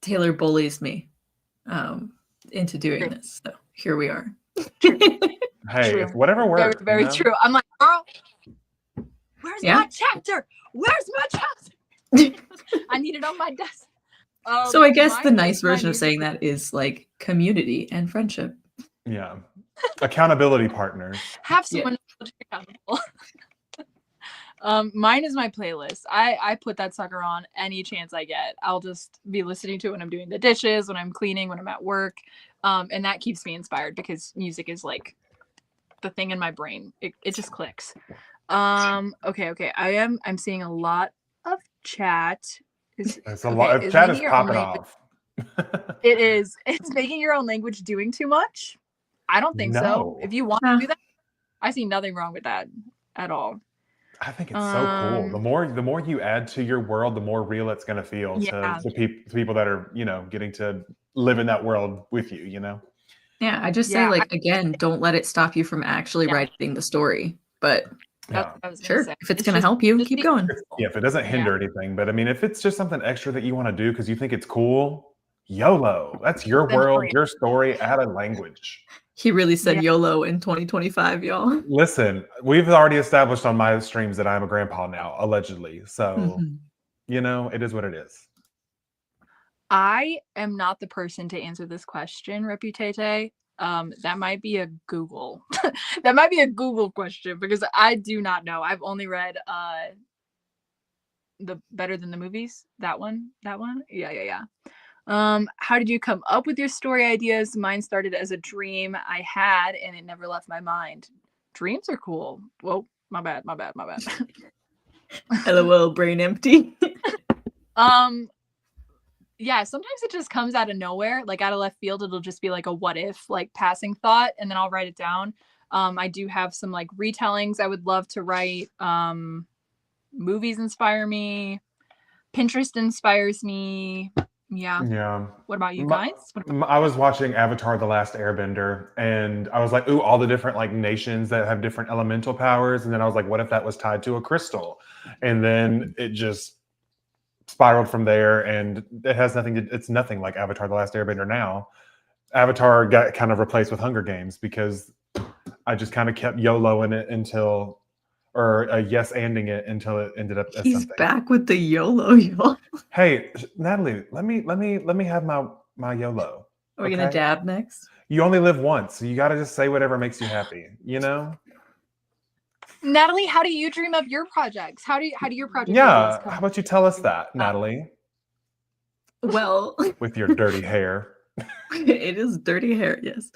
Taylor bullies me into doing this. So here we are. Hey, if whatever works. Very, very true. I'm like, girl, where's Yeah. my chapter? Where's my chapter? I need it on my desk. So I guess the mine nice is my version of music- saying that is like community and friendship. Yeah. Accountability partners. Have someone hold you accountable. Mine is my playlist. I put that sucker on any chance I get. I'll just be listening to it when I'm doing the dishes, when I'm cleaning, when I'm at work. And that keeps me inspired because music is like the thing in my brain. It just clicks. Okay. I'm seeing a lot of chat. It's a lot. Chat is popping off. It is. It's making your own language doing too much. I don't think so. No. If you want to do that, I see nothing wrong with that at all. I think it's so cool. The more you add to your world, the more real it's going to feel Yeah. to people that are, getting to live in that world with you, Yeah, I just say, Yeah, like, again, don't let it stop you from actually Yeah. writing the story. But Yeah. that's what I was gonna sure, say. if it's going to help you, keep going. Yeah, if it doesn't hinder anything, but I mean, if it's just something extra that you want to do because you think it's cool, YOLO. That's your Then world, hurry. your story, add a language. He really said Yeah. YOLO in 2025, y'all. Listen, we've already established on my streams that I'm a grandpa now, allegedly. So, Mhm. it is what it is. I am not the person to answer this question, Reputate. That might be a Google. That might be a Google question because I do not know. I've only read the Better Than the Movies. That one. Yeah. How did you come up with your story ideas? Mine started as a dream I had and it never left my mind. Dreams are cool. Whoa, my bad. LOL, brain empty. Yeah, sometimes it just comes out of nowhere, like out of left field. It'll just be like a what if, like passing thought, and then I'll write it down. I do have some like retellings I would love to write. Movies inspire me. Pinterest inspires me. Yeah. Yeah. What about you guys? I was watching Avatar: The Last Airbender, and I was like, "Ooh, all the different like nations that have different elemental powers." And then I was like, "What if that was tied to a crystal?" And then it just spiraled from there, and it has nothing to. It's nothing like Avatar: The Last Airbender now. Avatar got kind of replaced with Hunger Games because I just kind of kept YOLOing it or yes-anding it until it ended up as He's something. back with the YOLO, y'all. Hey, Natalie, let me have my YOLO. Are we gonna dab next? You only live once, so you got to just say whatever makes you happy, Natalie, how do you dream up your projects? How do your project Yeah, ideas come? how about you tell us that, Natalie, Well, with your dirty hair? it is dirty hair, yes.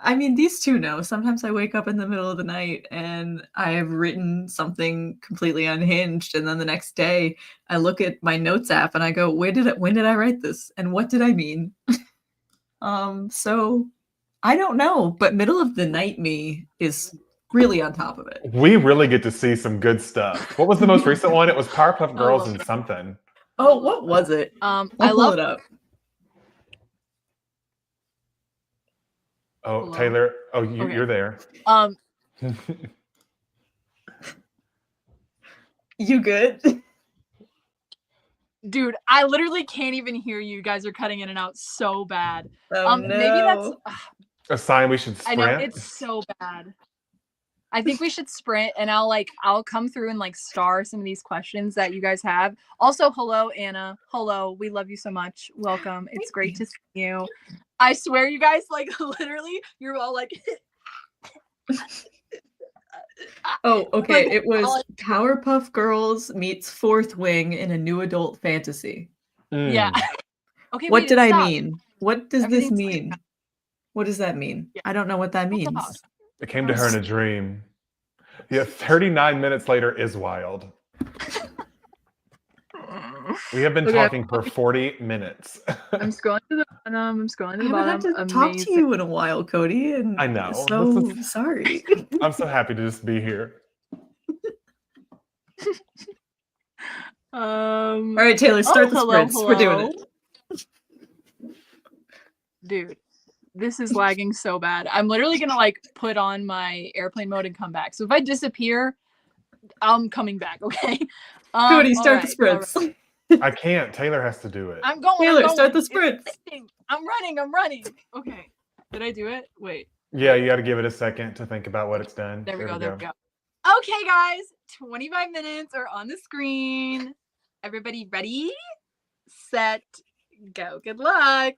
I mean, these two know. Sometimes I wake up in the middle of the night and I have written something completely unhinged, and then the next day I look at my notes app and I go, when did I write this? And what did I mean? So I don't know, but middle of the night me is really on top of it. We really get to see some good stuff. What was the most recent one? It was Powerpuff Girls and something. Oh, what was it? I I'll love pull it up. Oh, Hello? Taylor. Oh, Okay. you're there. You good? Dude, I literally can't even hear you. You guys are cutting in and out so bad. Oh Maybe that's no. A sign we should I sprint. know it's so bad. I think we should sprint and I'll come through and like star some of these questions that you guys have. Also, hello, Anna. Hello. We love you so much. Welcome. It's great to see you. I swear you guys, like literally, you're all like Oh, okay. Like, It was Powerpuff Girls meets Fourth Wing in a new adult fantasy. Yeah. Okay. What wait, did I stop. mean? What does this mean? What does that mean? Yeah. I don't know what that means. It came to her in a dream. Yeah, 39 minutes later is wild. We have been talking for 40 minutes. I'm scrolling to the bottom. I'm scrolling to the I haven't bottom. had to talk to you in a while, Cody, and I know. so sorry. I'm so happy to just be here. All right, Taylor, start the sprints. We're doing it. Dude, this is lagging so bad. I'm literally gonna like put on my airplane mode and come back. So if I disappear, I'm coming back, okay? Cody, start the sprints. I can't. Taylor has to do it. I'm going. Taylor, start the sprints. I'm running. Okay. Did I do it? Wait. Yeah, you got to give it a second to think about what it's done. There we go. Okay, guys. 25 minutes are on the screen. Everybody ready? Set, go. Good luck.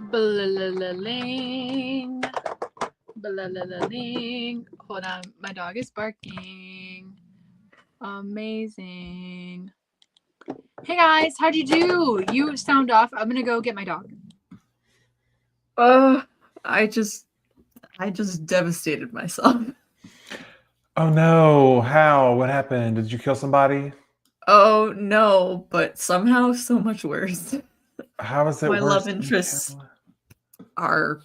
Blah-la-la-la-ling. Blah-la-la-la-ling. Hold on, my dog is barking. Amazing. Hey guys, how'd you do? You sound off. I'm gonna go get my dog. I just devastated myself. Oh no! How? What happened? Did you kill somebody? Oh no, but somehow so much worse. How is it My worse love than interests Pamela? are,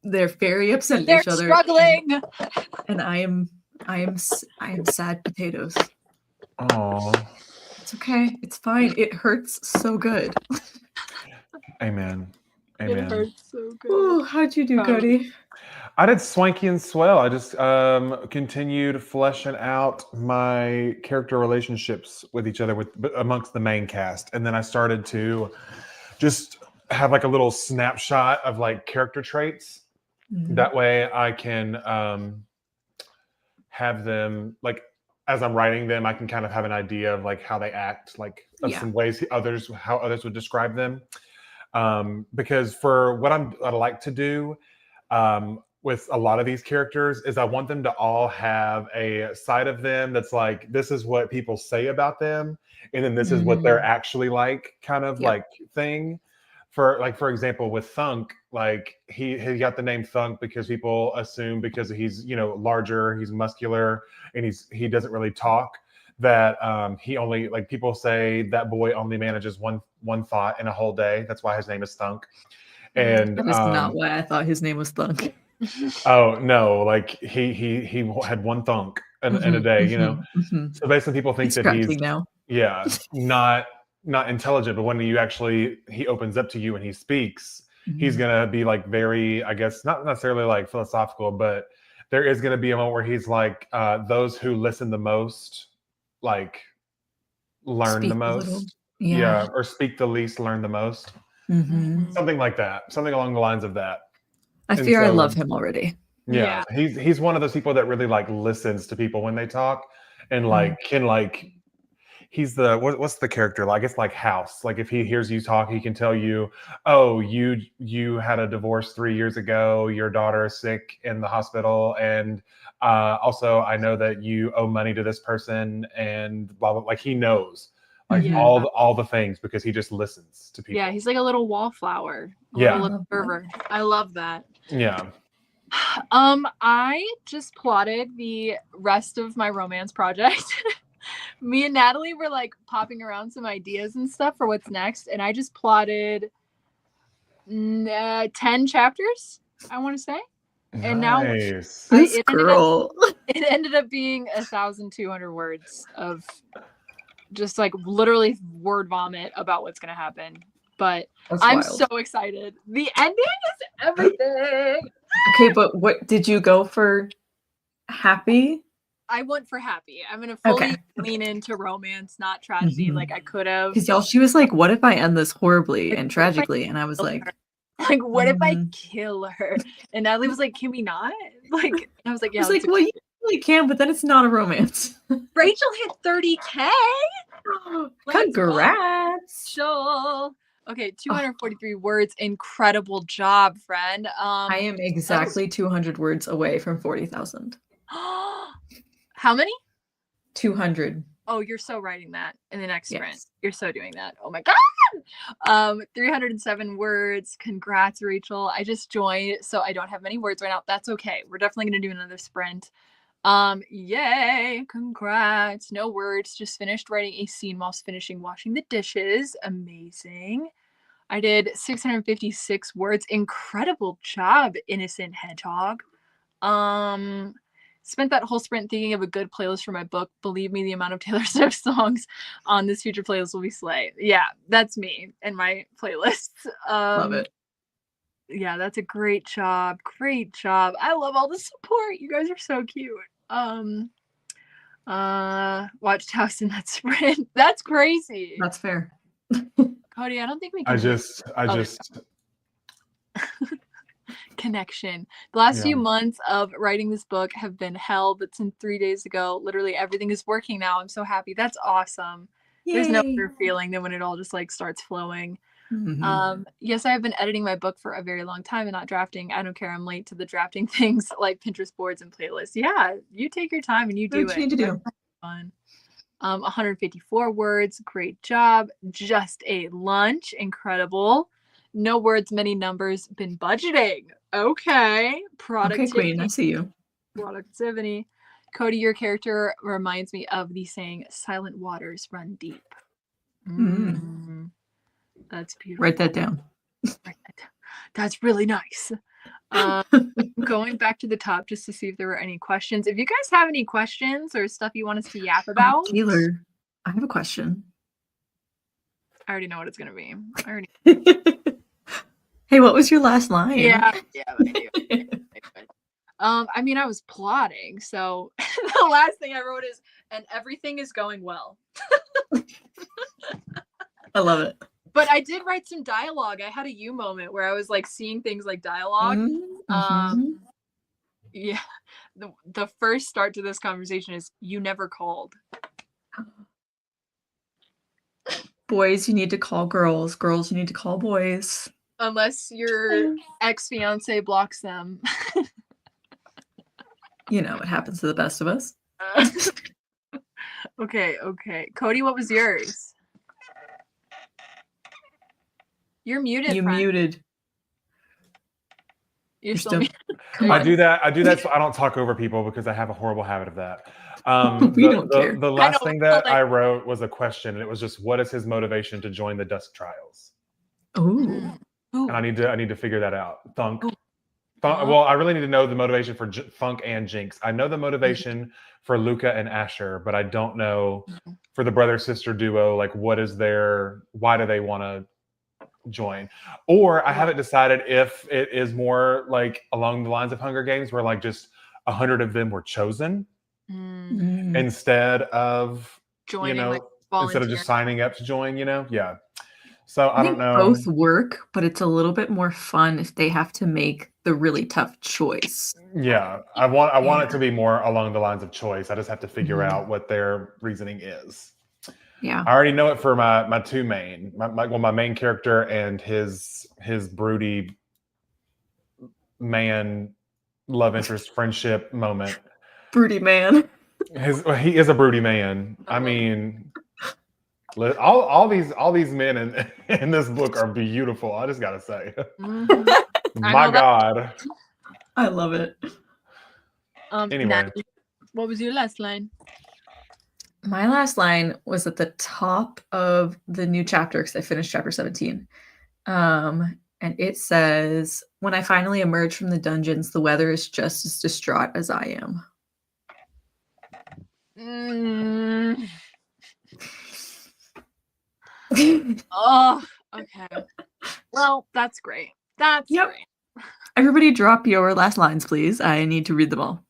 they're very upset at They're each other. struggling. And I am sad potatoes. Oh, It's okay. It's fine. It hurts so good. amen. It Amen. hurts so good. Ooh, how'd you do, Cody? I did swanky and swell. I just continued fleshing out my character relationships with each other amongst the main cast, and then I started to just have like a little snapshot of like character traits. Mhm. That way, I can have them like as I'm writing them, I can kind of have an idea of like how they act, like of some ways how others would describe them. Because for what I like to do with a lot of these characters is I want them to all have a side of them that's like, this is what people say about them, and then this is what they're actually like, kind of like thing. For example, with Thunk, like he got the name Thunk because people assume because he's larger, he's muscular, and he doesn't really talk, that he only, like, people say that boy only manages one thought in a whole day. That's why his name is Thunk. And That is not why I thought his name was Thunk. oh no, like he had one thunk in a day, So basically people think that he's now. Not intelligent, but when he opens up to you and he speaks, he's gonna be like very, I guess, not necessarily like philosophical, but there is gonna be a moment where he's like, those who listen the most, like, learn Speak the a little. most. Yeah. Or speak the least, learn the most. Mhm. Something like that. Something along the lines of that. I And fear I so- love him already. Yeah, he's one of those people that really like listens to people when they talk, and like can like, he's the what's the character like? It's like House. Like if he hears you talk, he can tell you, oh, you had a divorce 3 years ago. Your daughter is sick in the hospital, and also I know that you owe money to this person, and blah blah. Like he knows like all the things because he just listens to people. Yeah, he's like a little wallflower. Yeah. Observer. I love that. Yeah. I just plotted the rest of my romance project. Me and Natalie were like popping around some ideas and stuff for what's next, and I just plotted 10 chapters, I want to say. And now Nice. it ended up being 1,200 words of just like literally word vomit about what's gonna happen. But I'm wild. so excited. The ending is everything. Okay, but what did you go for? Happy? I went for happy. I'm gonna fully lean into romance, not tragedy, like I could have. Because y'all, she was like, "What if I end this horribly and tragically?" And I was like, what if I kill her? And Natalie was like, "Can we not?" Like, and I was like, "Yeah." I was like, "Well, you really can, but then it's not a romance." Rachel hit 30K. Congrats. Rachel. Okay, 243 words. Incredible job, friend. I am exactly 200 words away from 40,000. How many? 200. Oh, you're so writing that in the next sprint. You're so doing that. Oh my God. 307 words. Congrats, Rachel. I just joined, so I don't have many words right now. That's okay. We're definitely going to do another sprint. Yay. Congrats. No words. Just finished writing a scene whilst finishing washing the dishes. Amazing. I did 656 words. Incredible job, innocent hedgehog. Spent that whole sprint thinking of a good playlist for my book. Believe me, the amount of Taylor Swift songs on this future playlist will be slay. Yeah, that's me and my playlists. Love it. Yeah, that's a great job. Great job. I love all the support. You guys are so cute. Watched House in that sprint. That's crazy. That's fair. Cody, I don't think we can. I just connection. The last few months of writing this book have been hell, but since 3 days ago, literally everything is working now. I'm so happy. That's awesome. Yay. There's no better feeling than when it all just like starts flowing. Yes, I have been editing my book for a very long time and not drafting. I don't care. I'm late to the drafting things like Pinterest boards and playlists. Yeah, you take your time and you do What it. you need to do. Fun. 154 words. Great job. Just ate lunch. Incredible. No words, many numbers. Been budgeting. Okay. Productivity. Okay, Queen, I see you. Productivity. Cody, your character reminds me of the saying, "Silent waters run deep." That's beautiful. Write that down. That's really nice. Going back to the top just to see if there were any questions. If you guys have any questions or stuff you want us to yap about. Taylor, I have a question. I already know what it's going to be. Hey, what was your last line? Yeah. I mean, I was plotting, so the last thing I wrote is, "and everything is going well." I love it. But I did write some dialogue. I had a you moment where I was like seeing things like dialogue. Yeah. The first start to this conversation is, "You never called." Boys, you need to call girls. Girls, you need to call boys. Unless your ex-fiance blocks them. You know, it happens to the best of us. Okay. Cody, what was yours? You're muted. You friend. Muted. You're still muted. I do that so I don't talk over people because I have a horrible habit of that. We don't care. The last thing that I wrote was a question, and it was just, what is his motivation to join the Dusk Trials? Ooh. And I need to figure that out. Well, I really need to know the motivation for Funk and Jinx. I know the motivation for Luca and Asher, but I don't know for the brother-sister duo, like why do they want to join? Or I haven't decided if it is more like along the lines of Hunger Games, where like just 100 of them were chosen instead of joining, instead of just signing up to join, Yeah. So I don't know. Both work, but it's a little bit more fun if they have to make the really tough choice. Yeah, I want it to be more along the lines of choice. I just have to figure out what their reasoning is. Yeah, I already know it for my two main, my main character and his broody man love interest friendship moment. Broody man. He is a broody man. I mean, all these men in this book are beautiful. I just gotta say, my God, I love it. Anyway, Natalie, what was your last line? My last line was at the top of the new chapter because I finished chapter 17. And it says, "When I finally emerge from the dungeons, the weather is just as distraught as I am." Oh, okay. Well, that's great. That's great. Everybody drop your last lines, please. I need to read them all.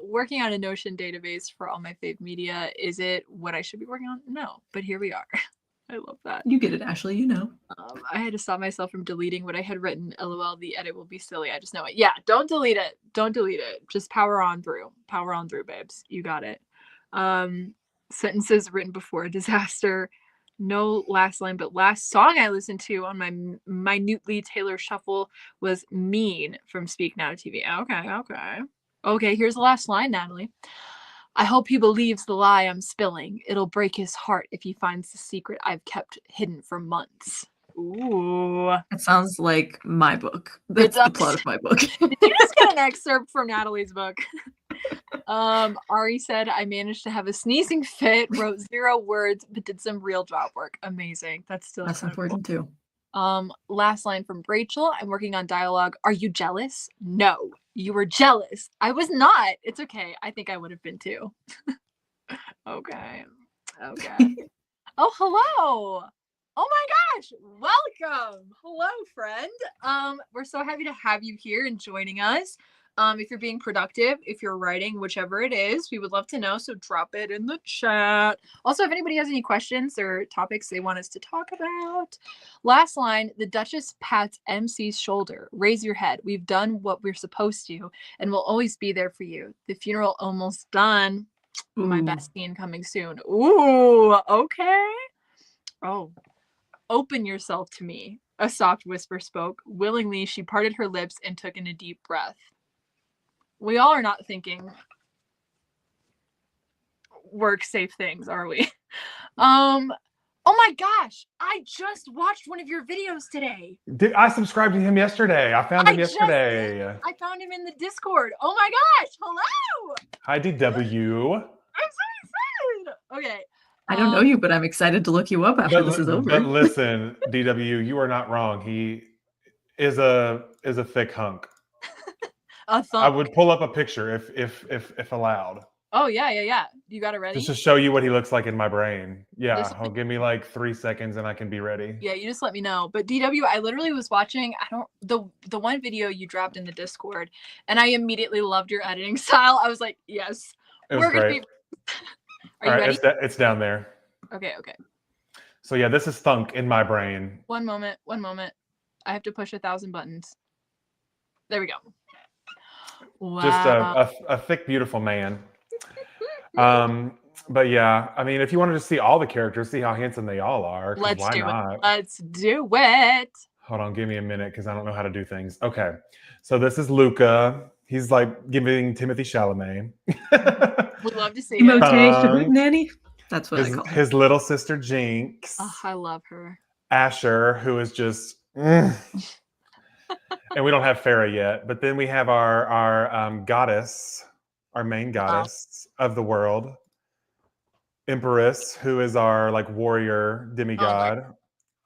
Working on a Notion database for all my fave media. Is it what I should be working on? No, but here we are. I love that. You get it, Ashley. You know. I had to stop myself from deleting what I had written. LOL, the edit will be silly. I just know it. Yeah, don't delete it. Don't delete it. Just power on through. Power on through, babes. You got it. Sentences written before a disaster. No last line, but last song I listened to on my minutely tailored shuffle was "Mean" from Speak Now TV. Okay, here's the last line, Natalie. "I hope he believes the lie I'm spilling. It'll break his heart if he finds the secret I've kept hidden for months." Ooh. It sounds like my book. That's the plot of my book. Did you just get an excerpt from Natalie's book? Ari said, "I managed to have a sneezing fit, wrote 0 words, but did some real job work." Amazing. That's important too. Last line from Rachel. "I'm working on dialogue. Are you jealous?" No, you were jealous. I was not. It's okay. I think I would have been too. Okay. Oh, hello. Oh my gosh. Welcome. Hello, friend. We're so happy to have you here and joining us. If you're being productive, if you're writing, whichever it is, we would love to know. So drop it in the chat. Also, if anybody has any questions or topics they want us to talk about. Last line, "The Duchess pats MC's shoulder. Raise your head. We've done what we're supposed to, and we'll always be there for you. The funeral almost done. Ooh. My best scene coming soon." Ooh, okay. Oh, Open yourself to me, a soft whisper spoke. Willingly, she parted her lips and took in a deep breath. We all are not thinking work-safe things, are we? Oh my gosh, I just watched one of your videos today. I subscribed to him yesterday. I found him yesterday. I found him in the Discord. Oh my gosh, hello. Hi, DW. I'm so excited. Okay. I don't know you, but I'm excited to look you up after this is over. But listen, DW, you are not wrong. He is a thick hunk. A thunk. I would pull up a picture if allowed. Oh yeah. You got it ready? Just to show you what he looks like in my brain. Yeah, I'll give me like 3 seconds and I can be ready. Yeah, you just let me know. But DW, I literally was watching the one video you dropped in the Discord, and I immediately loved your editing style. I was like, yes, we're gonna be. Are you ready? It's down there. Okay. So yeah, this is thunk in my brain. One moment. I have to push 1,000 buttons. There we go. Wow. Just a thick, beautiful man. But yeah, I mean, if you wanted to see all the characters, see how handsome they all are, Let's why do not? it. Let's do it. Hold on, give me a minute because I don't know how to do things. Okay, so this is Luca. He's like giving Timothy Chalamet. We'd love to see it. Nanny. That's what I call his little sister Jinx. Oh, I love her. Asher, who is just. And we don't have Farah yet, but then we have our goddess, our main goddess of the world, Empress, who is our like warrior demigod,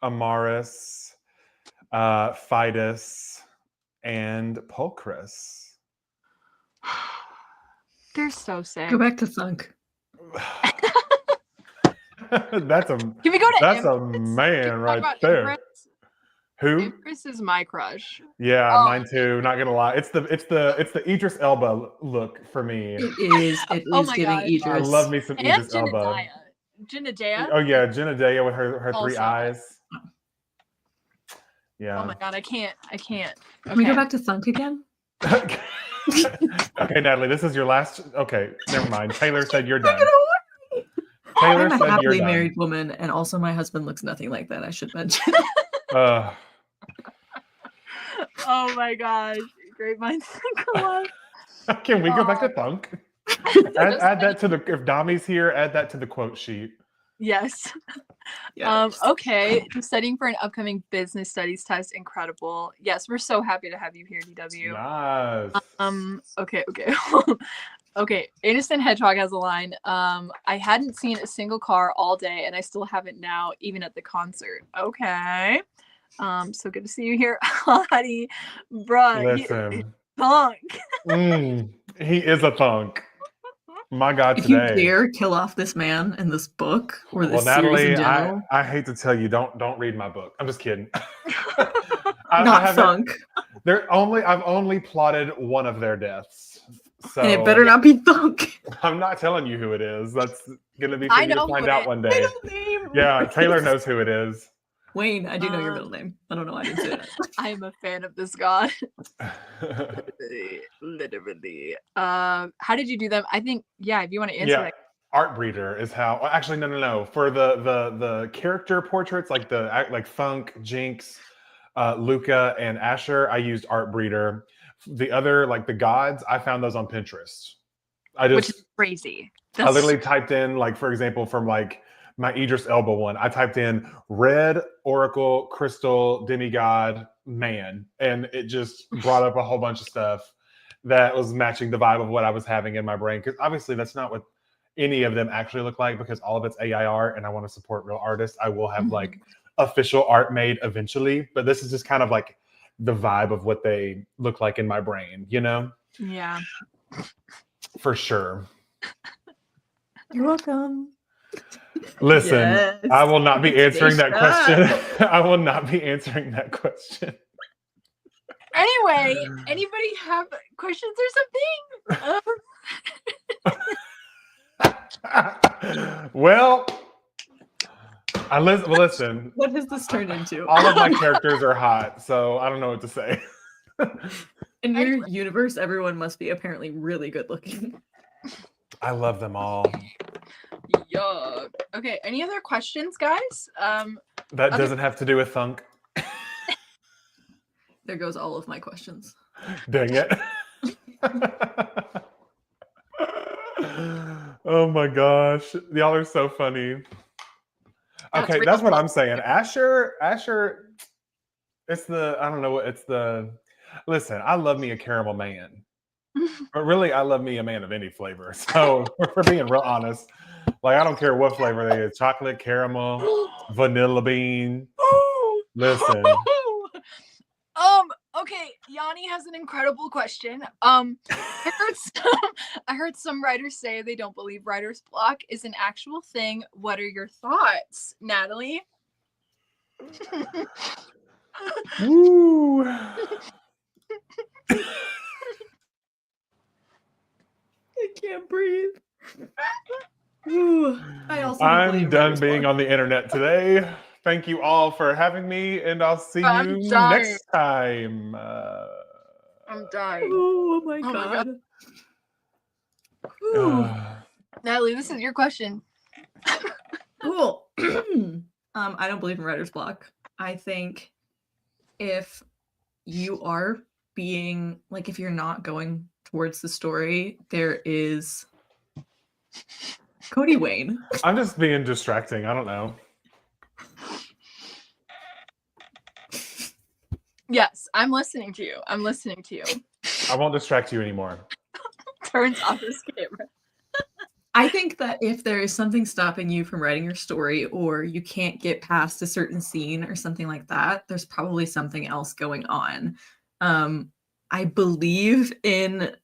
Amaris, Fidus, and Pulchris. They're so sick. Go back to thunk. That's a Can we go to that's Empress? a man right there. Empress? Who? Empress is my crush. Yeah, mine too. Not gonna lie, it's the Idris Elba look for me. It is giving Idris. I love me some Idris Elba. Jenadea. Oh yeah, Jenadea with her 3 eyes. Yeah. Oh my god, I can't. Okay. Can we go back to thunk again? Okay, Natalie, this is your last. Okay, never mind. Taylor said you're done. Taylor I'm a happily married woman, and also my husband looks nothing like that. I should mention. Oh my gosh, great minds think alike. Can we go back to thunk? add that to the. If Dami's here, add that to the quote sheet. Yes. Yes. Okay. Studying for an upcoming business studies test. Incredible. Yes, we're so happy to have you here, DW. Nice. Okay. Okay. Innocent Hedgehog has a line. I hadn't seen a single car all day, and I still haven't now, even at the concert. Okay. So good to see you here, Hottie. Bruh. Listen. Thunk. He is a thunk. My God, if today. you dare kill off this man in this book or this Natalie, series in general, I hate to tell you, don't read my book. I'm just kidding. Not thunk. I've only plotted one of their deaths. So and it better not be thunk. I'm not telling you who it is. That's gonna be for you to find out one day. I know name. Yeah, Taylor knows who it is. Wayne, I do know your middle name. I don't know why I didn't say that. I am a fan of this god. Literally. How did you do them? I think, if you want to answer that. Art breeder is how. Actually, no. For the character portraits, like Thunk, Jinx, Luca, and Asher, I used Art breeder. The other, like the gods, I found those on Pinterest. Which is crazy. I literally typed in, like, for example, from like my Idris Elba one, I typed in red oracle crystal demigod man, and it just brought up a whole bunch of stuff that was matching the vibe of what I was having in my brain, because obviously that's not what any of them actually look like, because all of it's AI art and I want to support real artists. I will have like official art made eventually, but this is just kind of like the vibe of what they look like in my brain, you know? Yeah. For sure. You're welcome. Listen, Yes. I will not be answering that question. I will not be answering that question. Anyway, anybody have questions or something? Well, listen. What has this turned into? All of my characters are hot, so I don't know what to say. In your universe, everyone must be apparently really good looking. I love them all. Yuck. Okay, any other questions, guys? That doesn't have to do with thunk. There goes all of my questions. Dang it. Oh my gosh. Y'all are so funny. Okay, that's what I'm saying. Asher, it's the, I don't know what, it's the, listen, I love me a caramel man. But really, I love me a man of any flavor. So, for being real honest, like, I don't care what flavor they is. Chocolate, caramel, vanilla bean. Listen. Okay, Yanni has an incredible question. I heard some writers say they don't believe writer's block is an actual thing. What are your thoughts, Natalie? Woo. I can't breathe. Ooh, I'm done being on the internet today. Thank you all for having me, and I'll see you next time. I'm dying. Oh my god. Natalie, this is your question. Cool. I don't believe in writer's block. I think if you are being, like, if you're not going towards the story, there is Cody Wayne. I'm just being distracting. I don't know. Yes, I'm listening to you. I won't distract you anymore. Turns off his camera. I think that if there is something stopping you from writing your story, or you can't get past a certain scene or something like that, there's probably something else going on. I believe in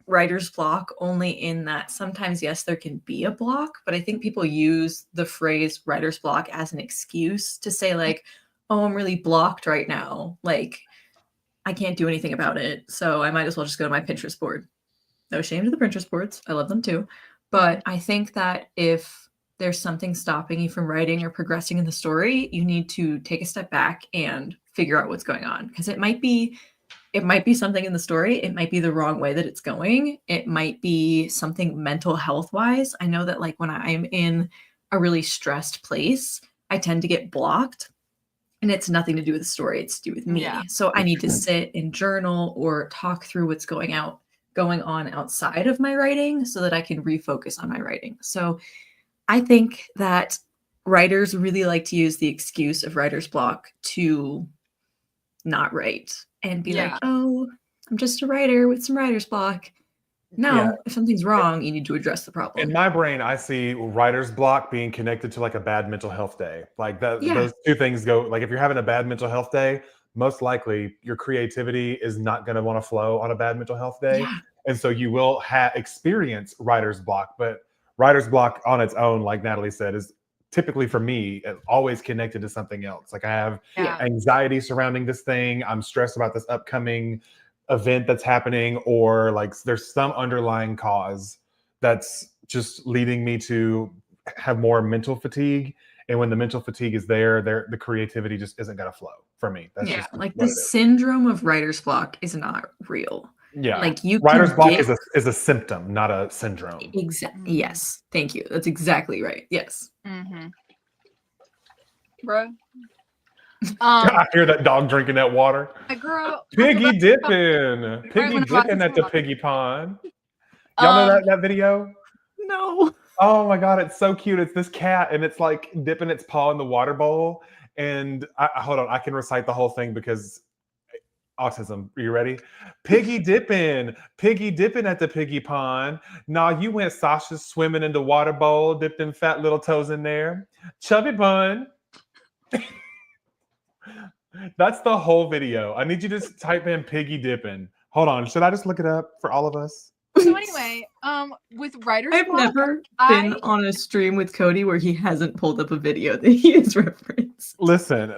writer's block only in that sometimes, yes, there can be a block, but I think people use the phrase writer's block as an excuse to say, like, oh, I'm really blocked right now. Like, I can't do anything about it, so I might as well just go to my Pinterest board. No shame to the Pinterest boards. I love them too. But I think that if there's something stopping you from writing or progressing in the story, you need to take a step back and figure out what's going on. Because it might be something in the story. It might be the wrong way that it's going. It might be something mental health wise. I know that, like, when I'm in a really stressed place, I tend to get blocked. And it's nothing to do with the story. It's to do with me. Yeah. So I need to sit and journal or talk through what's going on outside of my writing so that I can refocus on my writing. So I think that writers really like to use the excuse of writer's block to not write and be like, oh, I'm just a writer with some writer's block. No, if something's wrong, you need to address the problem. In my brain, I see writer's block being connected to, like, a bad mental health day. Like, those two things go, like, if you're having a bad mental health day, most likely your creativity is not going to want to flow on a bad mental health day. Yeah. And so you will experience writer's block. But writer's block on its own, like Natalie said, is typically, for me, always connected to something else. Like, I have anxiety surrounding this thing. I'm stressed about this upcoming event that's happening, or, like, there's some underlying cause that's just leading me to have more mental fatigue. And when the mental fatigue is there, the creativity just isn't going to flow for me. That's just like the syndrome of writer's block is not real. Yeah, like, you writer's block is a symptom, not a syndrome. Exactly. Yes, thank you. That's exactly right. Yes. Bro. I hear that dog drinking that water. Piggy dipping at the piggy pond. Y'all know that video? No. Oh my god, it's so cute. It's this cat, and it's, like, dipping its paw in the water bowl. And hold on, I can recite the whole thing because autism. Are you ready? Piggy dipping at the piggy pond. Nah, you went Sasha swimming in the water bowl, dipped them fat little toes in there. Chubby bun. That's the whole video. I need you to type in piggy dipping. Hold on. Should I just look it up for all of us? So anyway, with writer's block, I've never been on a stream with Cody where he hasn't pulled up a video that he has referenced. Listen,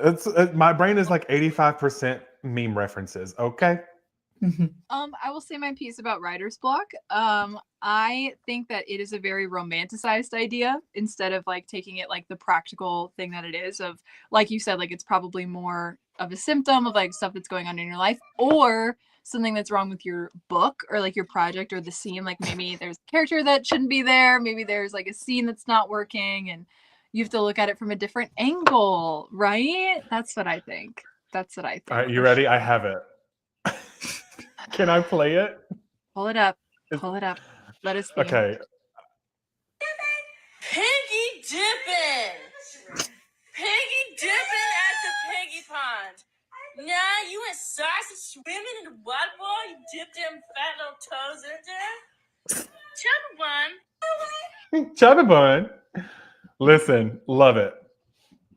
my brain is like 85% meme references. Okay. I will say my piece about writer's block. I think that it is a very romanticized idea instead of, like, taking it like the practical thing that it is, of, like you said, like, it's probably more of a symptom of, like, stuff that's going on in your life, or something that's wrong with your book, or, like, your project or the scene. Like, maybe there's a character that shouldn't be there. Maybe there's, like, a scene that's not working, and you have to look at it from a different angle, right? That's what I think. That's what I think. All right, you ready? I have it. Can I play it? Pull it up. Pull it up. Let us see. Okay. Piggy dipping! Piggy dipping at the piggy pond. Nah, you and Sausage swimming in the water bowl? You dip them fat little toes in there? Chubby one. Chubby bun. Listen, love it.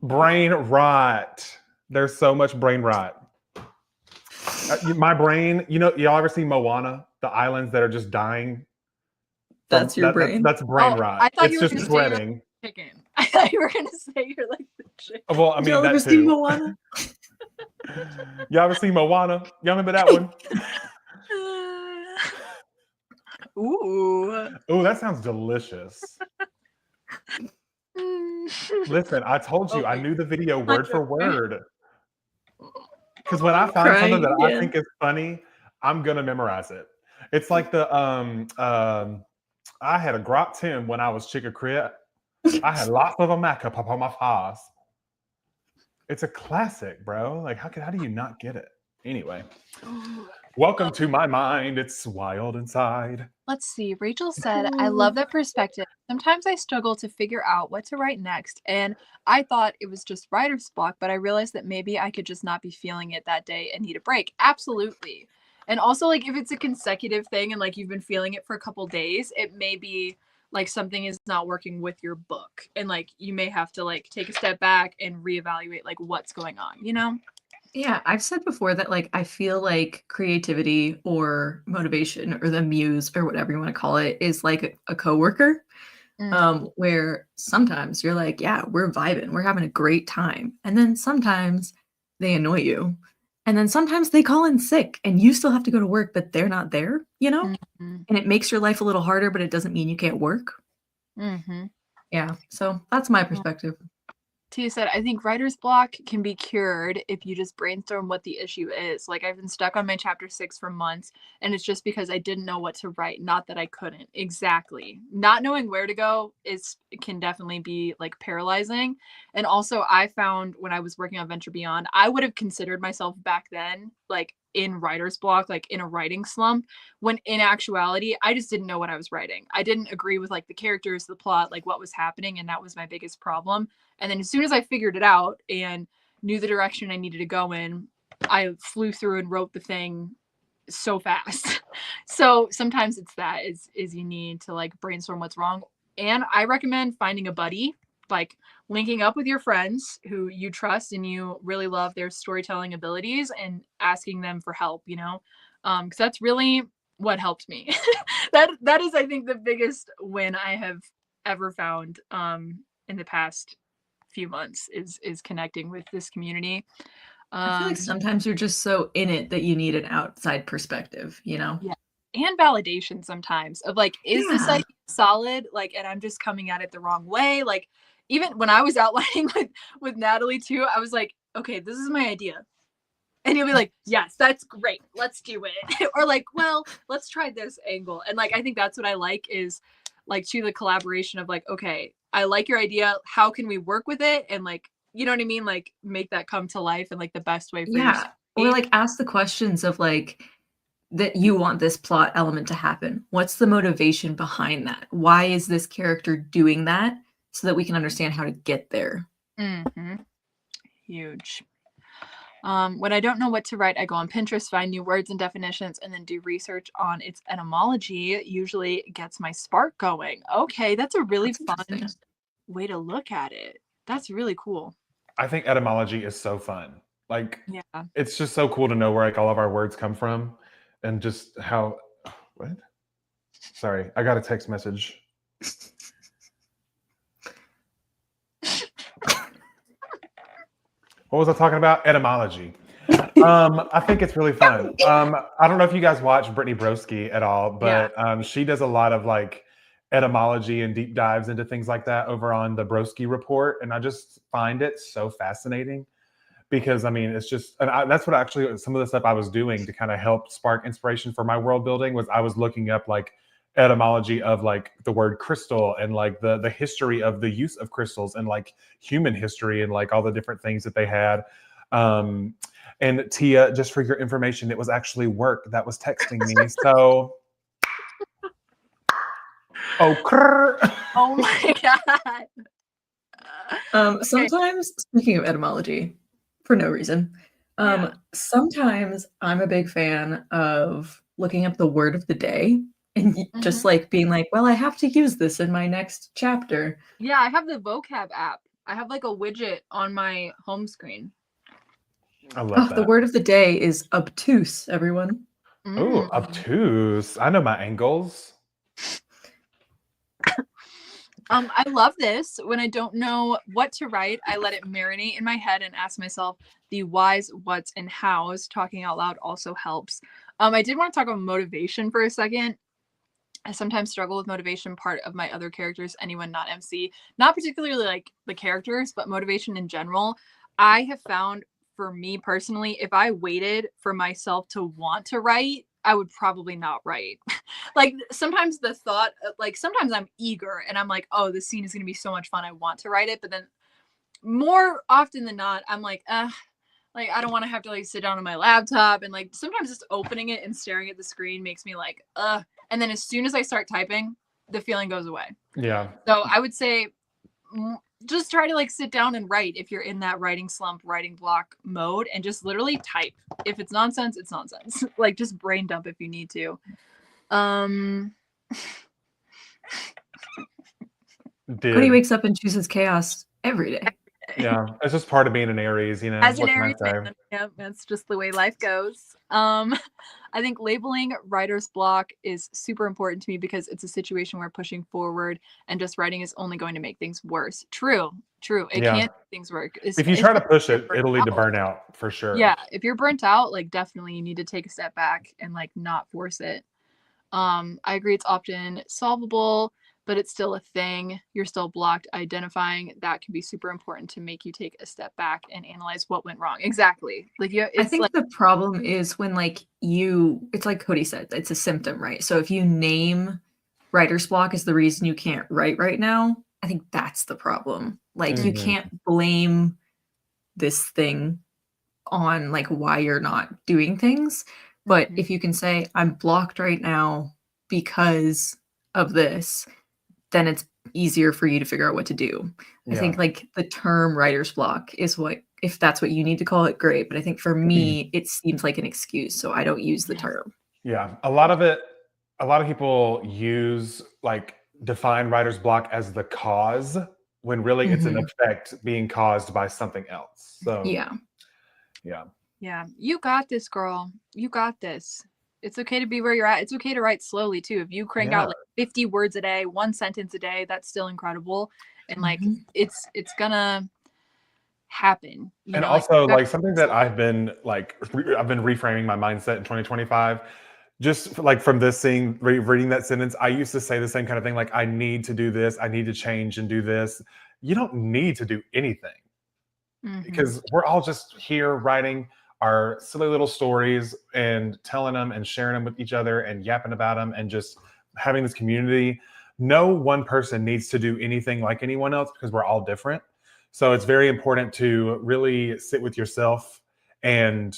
Brain rot. There's so much brain rot. My brain, y'all ever see Moana? The islands that are just dying? That's your brain? That's brain rot. I thought It's you were just gonna say spreading. Chicken. I thought you were going to say you're like the chicken. Well, I mean, Y'all that ever seen too. Moana? Y'all ever seen Moana? Y'all remember that one? Ooh. Oh, that sounds delicious. Listen, I told you, I knew the video word for word. Because when I find something that I think is funny, I'm gonna memorize it. It's like the I had a grop Tim when I was chicken crib. I had lots of a maca pop on my face. It's a classic, bro. Like, how do you not get it? Anyway, welcome to my mind. It's wild inside. Let's see. Rachel said, I love that perspective. Sometimes I struggle to figure out what to write next. And I thought it was just writer's block, but I realized that maybe I could just not be feeling it that day and need a break. Absolutely. And also, like, if it's a consecutive thing and like you've been feeling it for a couple days, it may be like something is not working with your book. And like you may have to like take a step back and reevaluate like what's going on, you know? Yeah, I've said before that like I feel like creativity or motivation or the muse or whatever you want to call it is like a coworker. Where sometimes you're like, yeah, we're vibing, we're having a great time. And then sometimes they annoy you. And then sometimes they call in sick and you still have to go to work, but they're not there, you know? And it makes your life a little harder, but it doesn't mean you can't work. Yeah, so that's my perspective. Tia said, I think writer's block can be cured if you just brainstorm what the issue is. Like, I've been stuck on my chapter 6 for months, and it's just because I didn't know what to write, not that I couldn't. Exactly. Not knowing where to go can definitely be like paralyzing. And also, I found when I was working on Venture Beyond, I would have considered myself back then like in writer's block, like in a writing slump, when in actuality, I just didn't know what I was writing. I didn't agree with like the characters, the plot, like what was happening, and that was my biggest problem. And then as soon as I figured it out and knew the direction I needed to go in, I flew through and wrote the thing so fast. So sometimes it's that is you need to like brainstorm what's wrong. And I recommend finding a buddy, like linking up with your friends who you trust and you really love their storytelling abilities and asking them for help, you know, because that's really what helped me. that is, I think, the biggest win I have ever found in the past few months is connecting with this community. I feel like sometimes you're just so in it that you need an outside perspective, you know? Yeah. And validation sometimes of like, is this idea solid? Like, and I'm just coming at it the wrong way. Like, even when I was outlining with Natalie too, I was like, okay, this is my idea. And you'll be like, yes, that's great. Let's do it. Or like, well, let's try this angle. And like, I think that's what I like is like to the collaboration of like, okay, I like your idea. How can we work with it? And like, you know what I mean? Like make that come to life in like the best way for you. Or like ask the questions of like that you want this plot element to happen. What's the motivation behind that? Why is this character doing that? So that we can understand how to get there. Huge. When I don't know what to write, I go on Pinterest, find new words and definitions, and then do research on its etymology. Usually gets my spark going. Okay, that's a really fun way to look at it. That's really cool. I think etymology is so fun. Like, it's just so cool to know where like all of our words come from and just how, what? Sorry, I got a text message. What was I talking about? Etymology. I think it's really fun. I don't know if you guys watch Brittany Broski at all, but she does a lot of like etymology and deep dives into things like that over on the Broski Report. And I just find it so fascinating because I mean, it's just, and that's what actually some of the stuff I was doing to kind of help spark inspiration for my world building was I was looking up like etymology of like the word crystal and like the history of the use of crystals and like human history and like all the different things that they had. And Tia, just for your information, it was actually work that was texting me. So, Oh my God. Okay. Sometimes, speaking of etymology, for no reason, sometimes I'm a big fan of looking up the word of the day and just like being like, well, I have to use this in my next chapter. Yeah, I have the vocab app. I have like a widget on my home screen. I love that. The word of the day is obtuse, everyone. Oh, obtuse. I know my angles. I love this. When I don't know what to write, I let it marinate in my head and ask myself the whys, whats, and hows. Talking out loud also helps. I did want to talk about motivation for a second. I sometimes struggle with motivation. Part of my other characters, anyone not MC, not particularly like the characters, but motivation in general. I have found for me personally, if I waited for myself to want to write, I would probably not write. Like sometimes the thought, like sometimes I'm eager and I'm like, oh, this scene is going to be so much fun. I want to write it. But then more often than not, I'm like, like I don't want to have to like sit down on my laptop. And like sometimes just opening it and staring at the screen makes me like, and then as soon as I start typing, the feeling goes away. Yeah. So I would say just try to like sit down and write if you're in that writing slump, writing block mode, and just literally type. If it's nonsense, it's nonsense. Like just brain dump if you need to. Cody wakes up and chooses chaos every day. Yeah, it's just part of being an Aries, you know. As an Aries man, yep, that's just the way life goes. I think labeling writer's block is super important to me because it's a situation where pushing forward and just writing is only going to make things worse. True. It can't make things work. If you try to push it, it'll lead to burnout for sure. Yeah, if you're burnt out, like definitely you need to take a step back and like not force it. I agree it's often solvable, but it's still a thing. You're still blocked. Identifying that can be super important to make you take a step back and analyze what went wrong. Exactly. Like I think like, the problem is when like it's like Cody said, it's a symptom, right? So if you name writer's block as the reason you can't write right now, I think that's the problem. Like you can't blame this thing on like why you're not doing things. But if you can say, I'm blocked right now because of this, then it's easier for you to figure out what to do. I think like the term writer's block is what, if that's what you need to call it, great. But I think for me, it seems like an excuse. So I don't use the term. Yeah. A lot of people use like define writer's block as the cause when really it's an effect being caused by something else. So yeah. You got this, girl. You got this. It's okay to be where you're at. It's okay to write slowly too. If you crank out like 50 words a day, 1 sentence a day, that's still incredible. And like it's gonna happen. And also like something that I've been reframing my mindset in 2025. Just like from this reading that sentence, I used to say the same kind of thing. Like, I need to do this. I need to change and do this. You don't need to do anything because we're all just here writing our silly little stories and telling them and sharing them with each other and yapping about them and just having this community. No one person needs to do anything like anyone else because we're all different. So it's very important to really sit with yourself and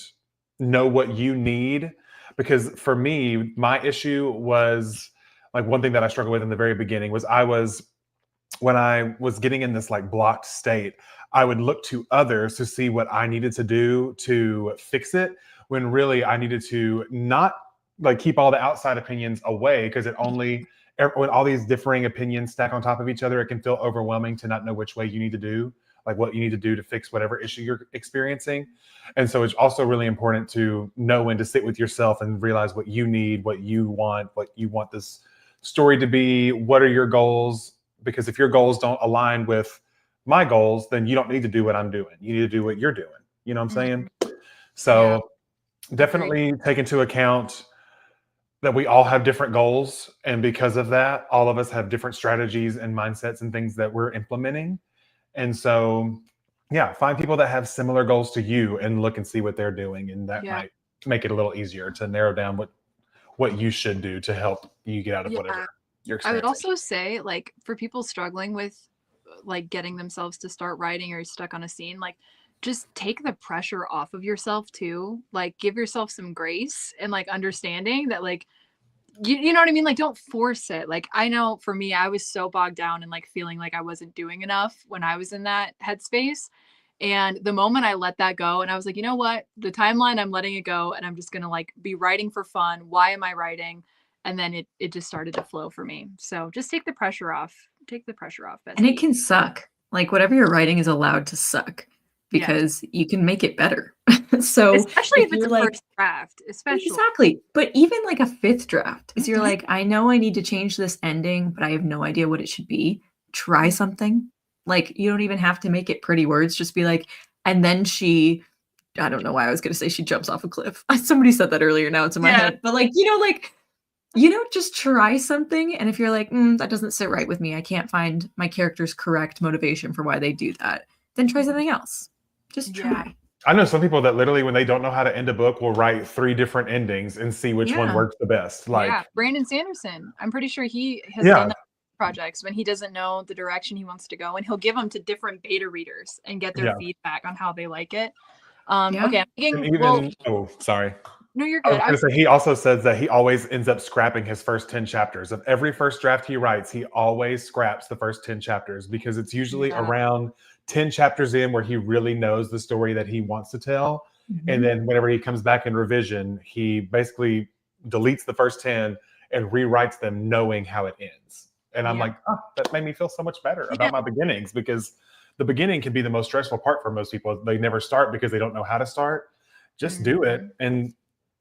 know what you need. Because for me, my issue was like one thing that I struggled with in the very beginning was when I was getting in this like blocked state, I would look to others to see what I needed to do to fix it, when really I needed to not like keep all the outside opinions away, because when all these differing opinions stack on top of each other, it can feel overwhelming to not know which way you need to do, like what you need to do to fix whatever issue you're experiencing. And so it's also really important to know when to sit with yourself and realize what you need, what you want this story to be, what are your goals? Because if your goals don't align with my goals, then you don't need to do what I'm doing. You need to do what you're doing. You know what I'm saying? So definitely take into account that we all have different goals. And because of that, all of us have different strategies and mindsets and things that we're implementing. And so, find people that have similar goals to you and look and see what they're doing. And that might make it a little easier to narrow down what you should do to help you get out of Yeah. whatever you're I would experiencing. also say, like, for people struggling with like getting themselves to start writing or stuck on a scene, like, just take the pressure off of yourself too. Like, give yourself some grace and like understanding that, like, you know what I mean? Like, don't force it. Like, I know for me, I was so bogged down and like feeling like I wasn't doing enough when I was in that headspace. And the moment I let that go, and I was like, you know what? The timeline, I'm letting it go, and I'm just gonna like be writing for fun. Why am I writing? And then it just started to flow for me. So just take the pressure off. Take the pressure off, And it bestie. can suck. Like whatever you're writing is allowed to suck Yeah. because you can make it better. So Especially if it's you're a like, first draft, especially. exactly. But even like a fifth draft, is you're like, I know I need to change this ending, but I have no idea what it should be. Try something. Like you don't even have to make it pretty words. Just be like, and then she, I don't know why I was going to say she jumps off a cliff. Somebody said that earlier. Now it's in my head. But like, just try something. And if you're like, that doesn't sit right with me, I can't find my character's correct motivation for why they do that, then try something else. Just try. Yeah. I know some people that literally, when they don't know how to end a book, will write 3 different endings and see which one Yeah. works the best. Like, Yeah, Brandon Sanderson. I'm pretty sure he has done that projects when he doesn't know the direction he wants to go, and he'll give them to different beta readers and get their feedback on how they like it. Okay, I'm thinking, and even, well, oh, sorry. no, you're I good. was going to say, he also says that he always ends up scrapping his first 10 chapters. Of every first draft he writes, he always scraps the first 10 chapters because it's usually around 10 chapters in where he really knows the story that he wants to tell. Mm-hmm. And then whenever he comes back in revision, he basically deletes the first 10 and rewrites them knowing how it ends. And I'm like, that made me feel so much better about my beginnings, because the beginning can be the most stressful part for most people. They never start because they don't know how to start. Just do it, and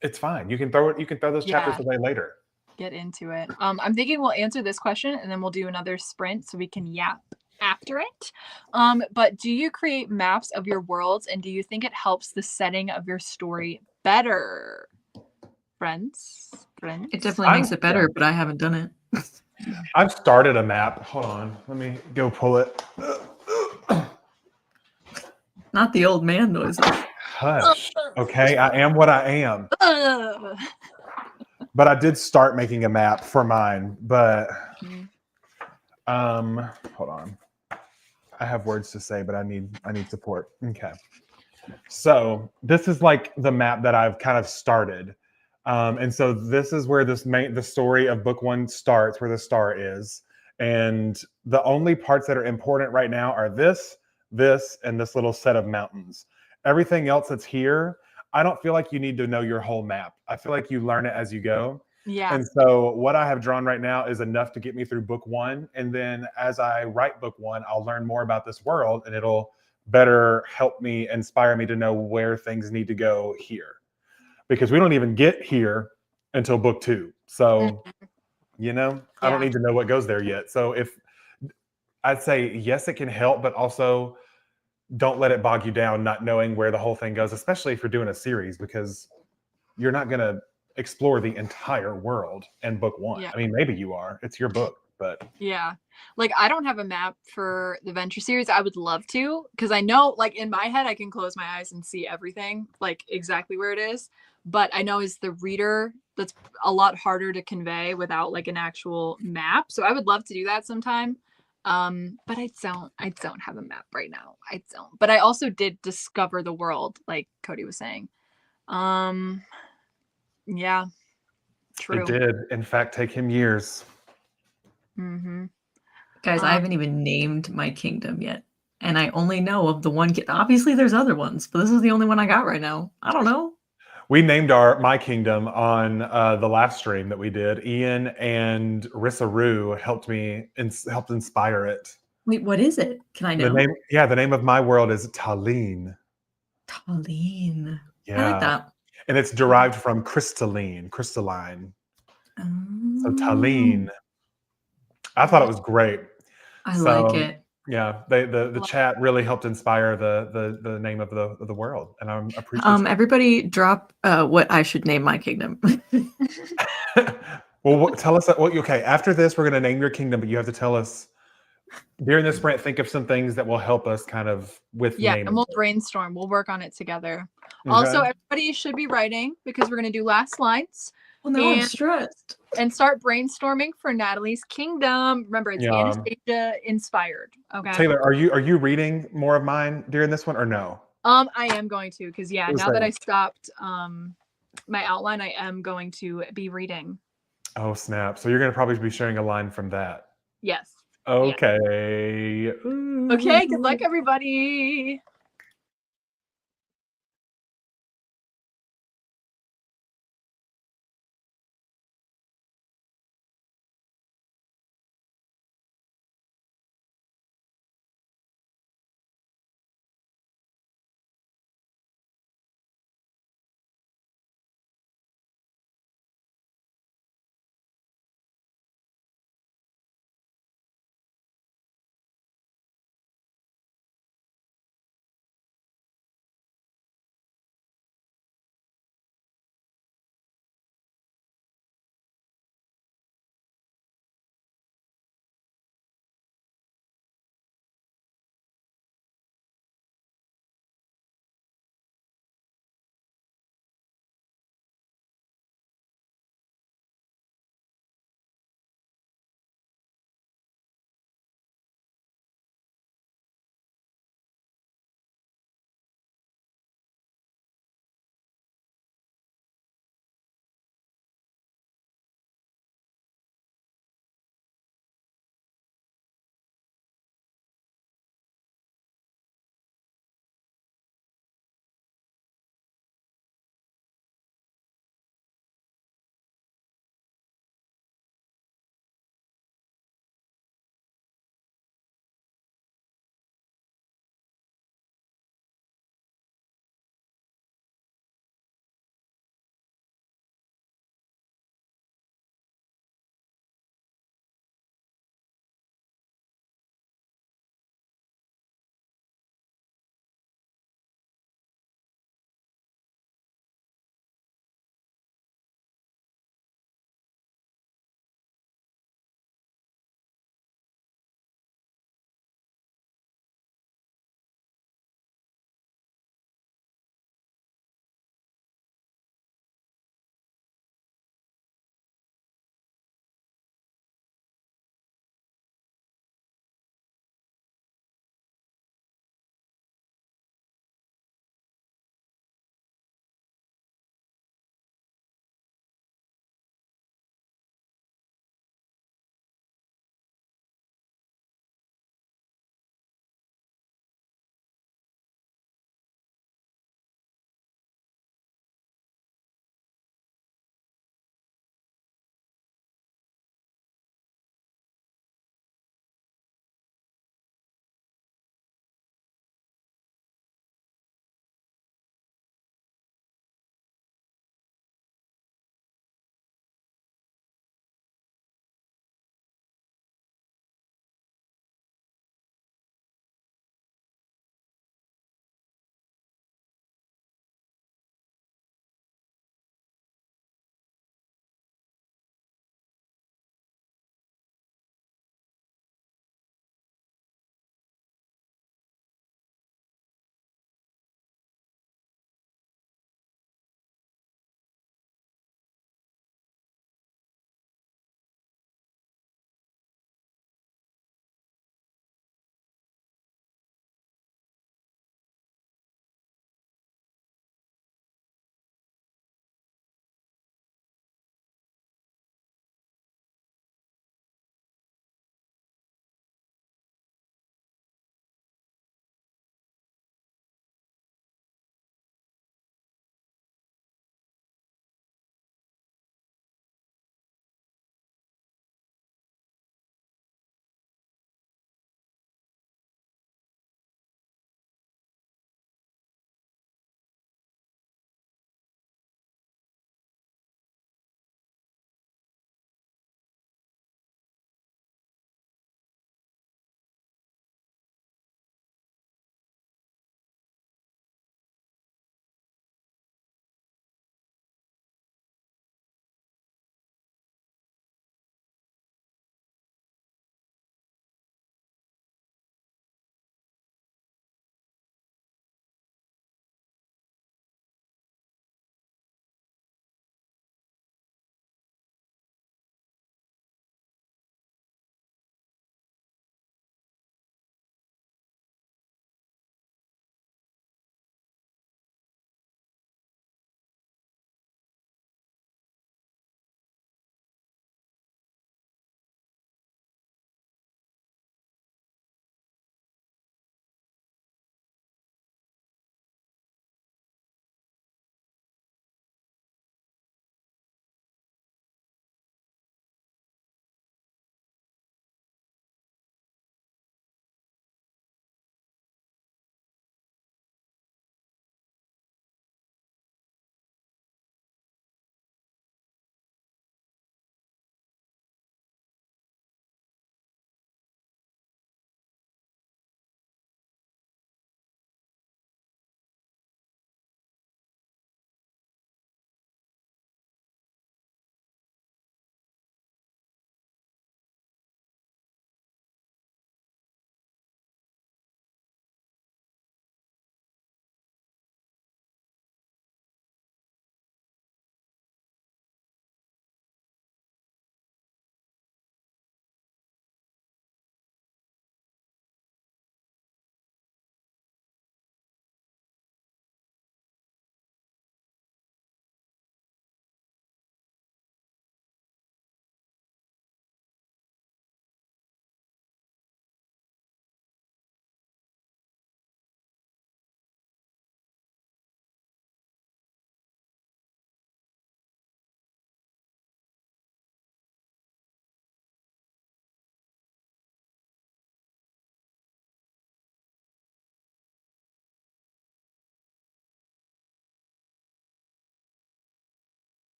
it's fine. You can throw those chapters away later. Get into it. I'm thinking we'll answer this question and then we'll do another sprint so we can yap after it. But do you create maps of your worlds, and do you think it helps the setting of your story better? Friends? It definitely makes it better, but I haven't done it. I've started a map. Hold on. Let me go pull it. Not the old man noises. Hush. Okay, I am what I am. But I did start making a map for mine, but hold on. I have words to say, but I need support. Okay. So this is like the map that I've kind of started. And so this is where the story of book 1 starts, where the star is. And the only parts that are important right now are this, and this little set of mountains. Everything else that's here, I don't feel like you need to know your whole map. I feel like you learn it as you go. Yeah. And so what I have drawn right now is enough to get me through book 1. And then as I write book 1, I'll learn more about this world, and it'll better help me, inspire me to know where things need to go here. Because we don't even get here until book 2. So, I don't need to know what goes there yet. So if I'd say, yes, it can help, but also don't let it bog you down not knowing where the whole thing goes, especially if you're doing a series, because you're not going to explore the entire world in book 1. I mean, maybe you are. It's your book, but like, I don't have a map for the Venture series. I would love to, because I know, like, in my head I can close my eyes and see everything, like, exactly where it is. But I know as the reader, that's a lot harder to convey without like an actual map. So I would love to do that sometime. But I don't have a map right now. I don't. But I also did discover the world, like Cody was saying. Yeah, true. It did, in fact, take him years. Guys, I haven't even named my kingdom yet. And I only know of the one. Obviously, there's other ones, but this is the only one I got right now. I don't know. We named my kingdom on the last stream that we did. Ian and Rissa Rue helped inspire it. Wait, what is it? Can I know? The name of my world is Talene. Talene. Yeah. I like that. And it's derived from crystalline. So Talene. I thought it was great. I like it. Yeah, the chat really helped inspire the name of the world, and I'm appreciative. Everybody drop what I should name my kingdom. Well, tell us. Okay. After this, we're going to name your kingdom, but you have to tell us during this sprint. Think of some things that will help us kind of with naming. And we'll brainstorm. We'll work on it together. Okay. Also, everybody should be writing, because we're going to do last lines. Well, now I'm And stressed. start brainstorming for Natalie's Kingdom. Remember, it's Yeah. Anastasia inspired. Okay. Taylor, are you reading more of mine during this one or no? I am going to, because It was now that I like- stopped my outline, I am going to be reading. Oh snap! So you're gonna probably be sharing a line from that. Yes. Okay. Okay, good luck, everybody.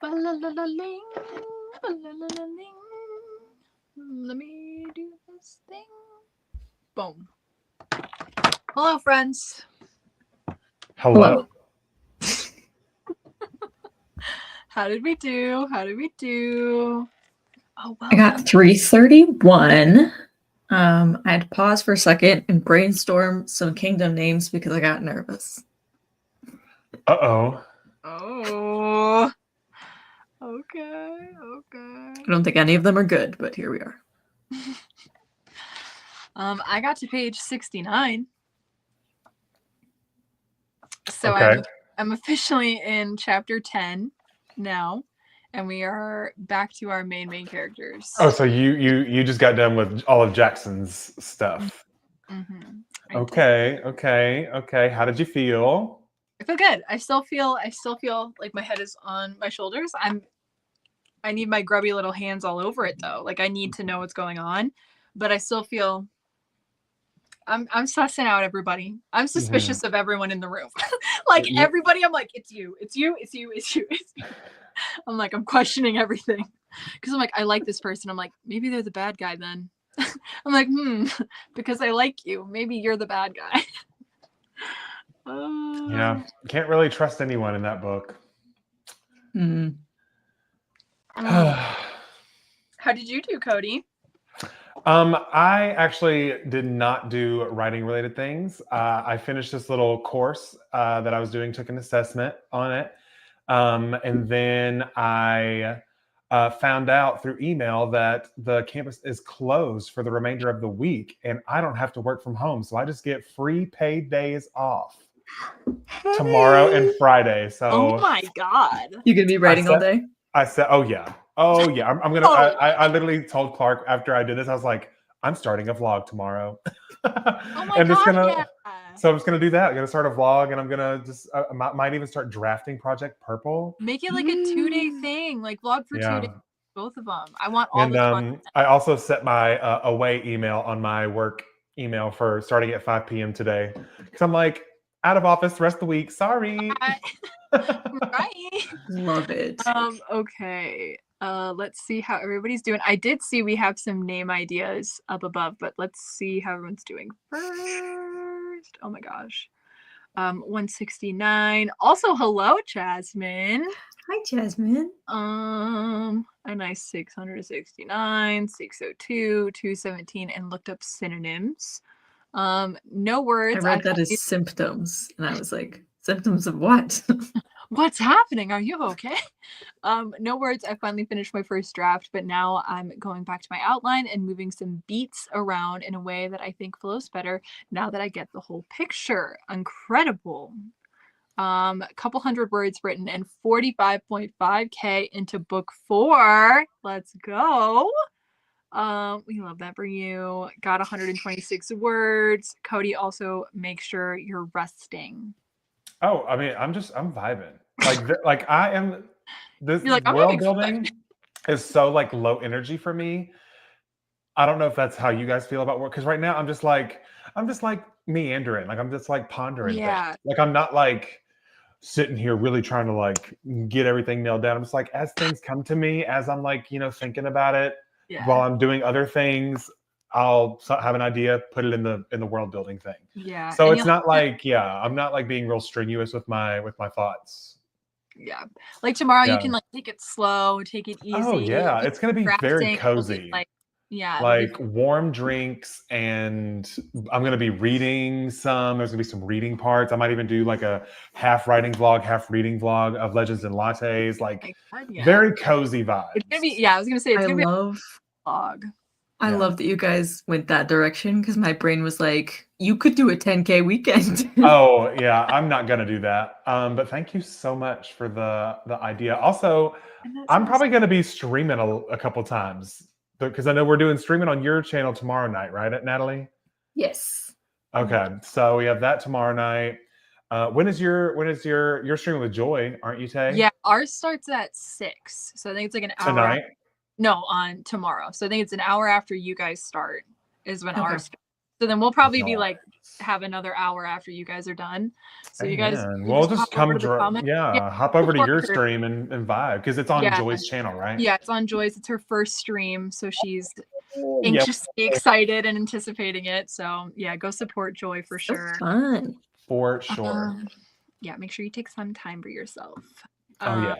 Ba-la-la-la-ling, ba-la-la-la-ling. Let me do this thing. Boom. Hello, friends. Hello. How did we do? How did we do? Oh, well. I got 331. I had to pause for a second and brainstorm some kingdom names because I got nervous. Uh-oh. Oh. Okay. I don't think any of them are good, but here we are. I got to page 69. So Okay. I'm officially in chapter 10 now, and we are back to our main characters. Oh, so you just got done with all of Jackson's stuff. Mm-hmm. Okay. How did you feel? I feel good. I still feel like my head is on my shoulders. I need my grubby little hands all over it though. Like I need to know what's going on, but I still feel I'm sussing out everybody. I'm suspicious of everyone in the room. Like everybody, I'm like, it's you. I'm like, I'm questioning everything. Because I'm like, I like this person. I'm like, maybe they're the bad guy then. I'm like, because I like you. Maybe you're the bad guy. Yeah. Can't really trust anyone in that book. How did you do, Cody? I actually did not do writing related things. I finished this little course that I was doing, took an assessment on it. And then I found out through email that the campus is closed for the remainder of the week and I don't have to work from home. So I just get free paid days off tomorrow and Friday. So oh my God. You gonna be writing all day? I said, oh yeah. I'm gonna. I literally told Clark after I did this, I was like, I'm starting a vlog tomorrow. Oh my God! So I'm just gonna do that. I'm gonna start a vlog, and I'm gonna just I might even start drafting Project Purple. Make it like a 2-day thing, like vlog for 2 days, both of them. I want all the content. I also set my away email on my work email for starting at 5 p.m. today because I'm like out of office the rest of the week. Sorry. Right. Love it. Okay. Let's see how everybody's doing. I did see we have some name ideas up above, but let's see how everyone's doing first. Oh my gosh. 169. Also, hello, Jasmine. Hi, Jasmine. A nice 669, 602, 217, and looked up synonyms. No words. I read that as symptoms, and I was like, symptoms of what? What's happening? Are you okay? No words. I finally finished my first draft, but now I'm going back to my outline and moving some beats around in a way that I think flows better now that I get the whole picture. Incredible. A couple hundred words written and 45.5K into book 4. Let's go. We love that for you. Got 126 words. Cody, also make sure you're resting. Oh, I mean, I'm vibing. Like I am. This You're like, world building is so like low energy for me. I don't know if that's how you guys feel about work because right now I'm just like meandering. Like I'm just like pondering. Yeah. Things. Like I'm not like sitting here really trying to like get everything nailed down. I'm just like as things come to me, as I'm like thinking about it while I'm doing other things. I'll have an idea, put it in the world building thing. Yeah. So it's not like, I'm not like being real strenuous with my thoughts. Yeah. Like tomorrow you can like take it slow, take it easy. Oh yeah. It's going to be very cozy. Like warm drinks, and I'm going to be reading some. There's going to be some reading parts. I might even do like a half writing vlog, half reading vlog of Legends and Lattes. Like very cozy vibes. It's going to be, I was going to say, it's going to be a vlog. I love that you guys went that direction because my brain was like, you could do a 10K weekend. Oh, yeah. I'm not going to do that. But thank you so much for the idea. Also, I'm probably going to be streaming a couple times because I know we're doing streaming on your channel tomorrow night, right, Natalie? Yes. Okay. So we have that tomorrow night. When is your streaming with Joy, aren't you, Tay? Yeah, ours starts at 6. So I think it's like an hour. Tonight? No, on tomorrow. So I think it's an hour after you guys start is when ours starts. So then we'll probably be like have another hour after you guys are done. So you guys Amen. can Well, just just hop over come, to the comment. Yeah, hop over to support your her. stream and vibe because it's on Yeah. Joy's channel, right? Yeah, it's on Joy's. It's her first stream, so she's Yeah. anxiously excited and anticipating it. So yeah, go support Joy for sure. Fun. For sure. Yeah, make sure you take some time for yourself. Oh yeah.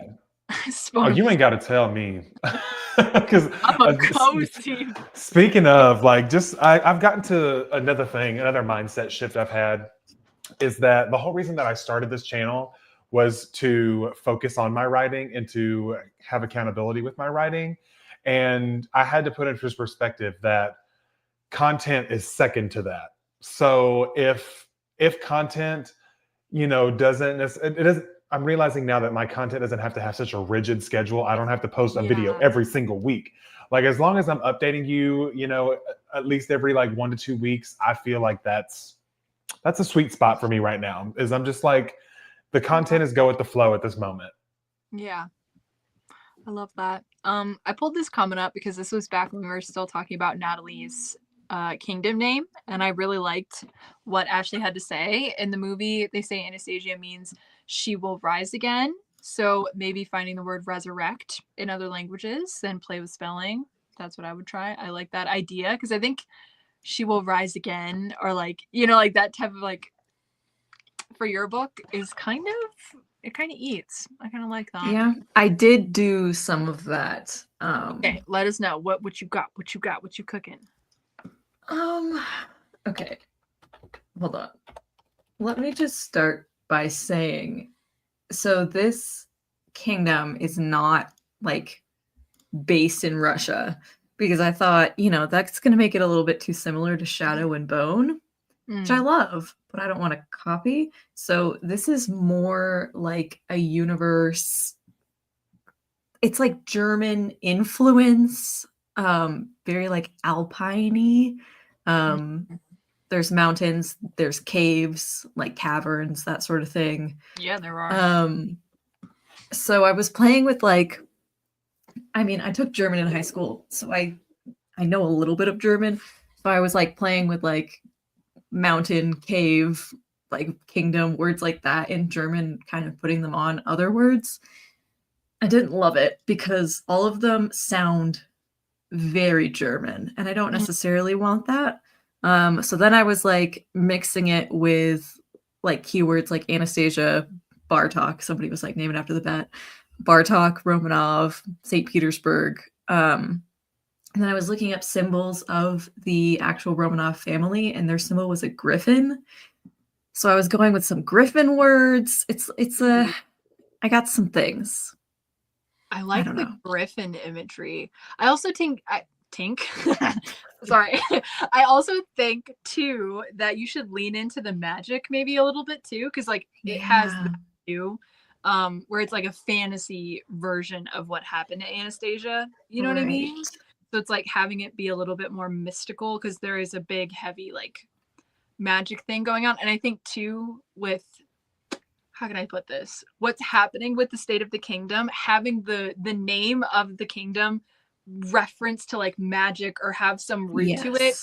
Oh, you ain't got to tell me. Because I'm a cozy. Speaking of, like, I've gotten to another mindset shift I've had is that the whole reason that I started this channel was to focus on my writing and to have accountability with my writing. And I had to put into perspective that content is second to that. So if content, doesn't, I'm realizing now that my content doesn't have to have such a rigid schedule. I don't have to post a video every single week. Like, as long as I'm updating you, at least every like 1 to 2 weeks, I feel like that's a sweet spot for me right now. Is I'm just like, the content is go with the flow at this moment. Yeah. I love that. I pulled this comment up because this was back when we were still talking about Natalie's kingdom name, and I really liked what Ashley had to say. In the movie, they say Anastasia means she will rise again. So maybe finding the word resurrect in other languages and play with spelling. That's what I would try. I like that idea because I think she will rise again, or like, like that type of like for your book is kind of, it kind of eats. I kind of like that. Yeah, I did do some of that. Okay, let us know what you got, what you cooking. Okay, hold on. Let me just start by saying, so this kingdom is not like based in Russia, because I thought, that's going to make it a little bit too similar to Shadow and Bone, which I love, but I don't want to copy. So this is more like a universe. It's like German influence, very like alpine-y. There's mountains, there's caves, like caverns, that sort of thing. Yeah, there are. So I was playing with like, I took German in high school, so I know a little bit of German. So I was like playing with like mountain, cave, like kingdom, words like that in German, kind of putting them on other words. I didn't love it because all of them sound very German, and I don't necessarily want that. So then I was like mixing it with like keywords like Anastasia, Bartok. Somebody was like naming after the bat. Bartok, Romanov, St. Petersburg. And then I was looking up symbols of the actual Romanov family, and their symbol was a griffin. So I was going with some griffin words. I got some things. I like the griffin imagery. I also think sorry. I also think too that you should lean into the magic maybe a little bit too, because like it has the too, where it's like a fantasy version of what happened to Anastasia. You know what I mean? So it's like having it be a little bit more mystical because there is a big, heavy like magic thing going on. And I think too with, how can I put this? What's happening with the state of the kingdom, having the name of the kingdom reference to like magic or have some root to it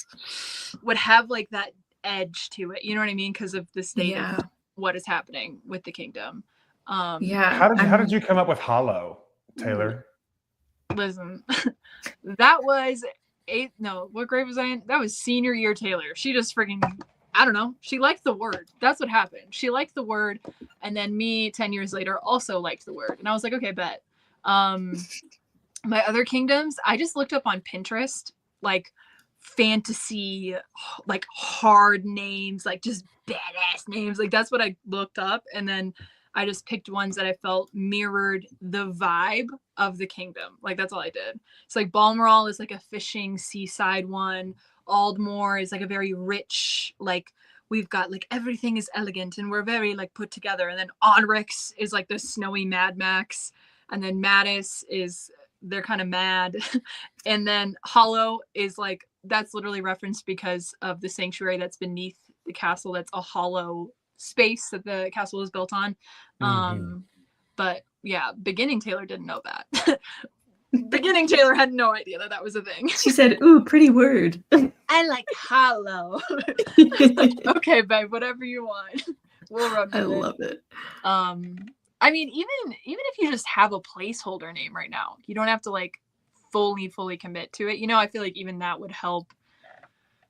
would have like that edge to it. You know what I mean? Because of the state of what is happening with the kingdom. How did you come up with hollow, Taylor? Listen, that was what grade was I in? That was senior year Taylor. She just freaking, I don't know. She liked the word. That's what happened. She liked the word. And then me 10 years later also liked the word. And I was like, okay, bet. My other kingdoms, I just looked up on Pinterest, like fantasy, like hard names, like just badass names. Like that's what I looked up. And then I just picked ones that I felt mirrored the vibe of the kingdom. Like that's all I did. So like Balmoral is like a fishing seaside one. Aldmore is like a very rich, like we've got like everything is elegant and we're very like put together. And then Onrix is like the snowy Mad Max. And then Mattis is, they're kind of mad. And then Hollow is like, that's literally referenced because of the sanctuary that's beneath the castle. That's a hollow space that the castle is built on. But yeah, beginning Taylor didn't know that. Beginning Taylor had no idea that was a thing. She said, "Ooh, pretty word." I like hollow. Okay, babe, whatever you want. We'll run with I it. love it. I mean, even if you just have a placeholder name right now, you don't have to like fully commit to it. You know, I feel like even that would help.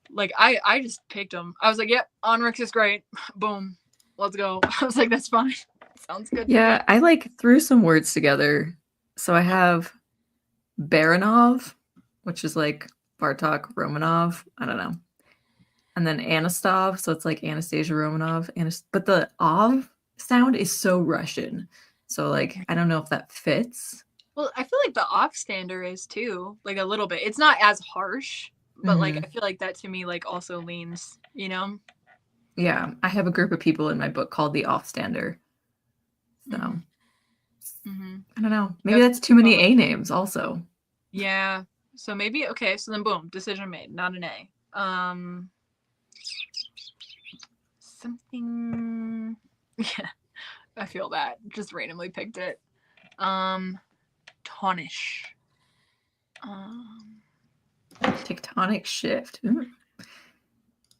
Like I just picked them. I was like, yep, Onrix is great. Boom, let's go. I was like, that's fine. Sounds good. Yeah, I like threw some words together. So I have Baranov, which is like Bartok Romanov. I don't know. And then Anastov, so it's like Anastasia Romanov. But the ov sound is so Russian. So like, I don't know if that fits. Well, I feel like the offstander is too, like a little bit. It's not as harsh, but like I feel like that to me like also leans, you know? Yeah, I have a group of people in my book called the offstander. So I don't know. Maybe that's too many A names also. Yeah. So maybe okay, so then boom, decision made, not an A. Something yeah. I feel that. Just randomly picked it. Tonish. Tectonic shift. Ooh.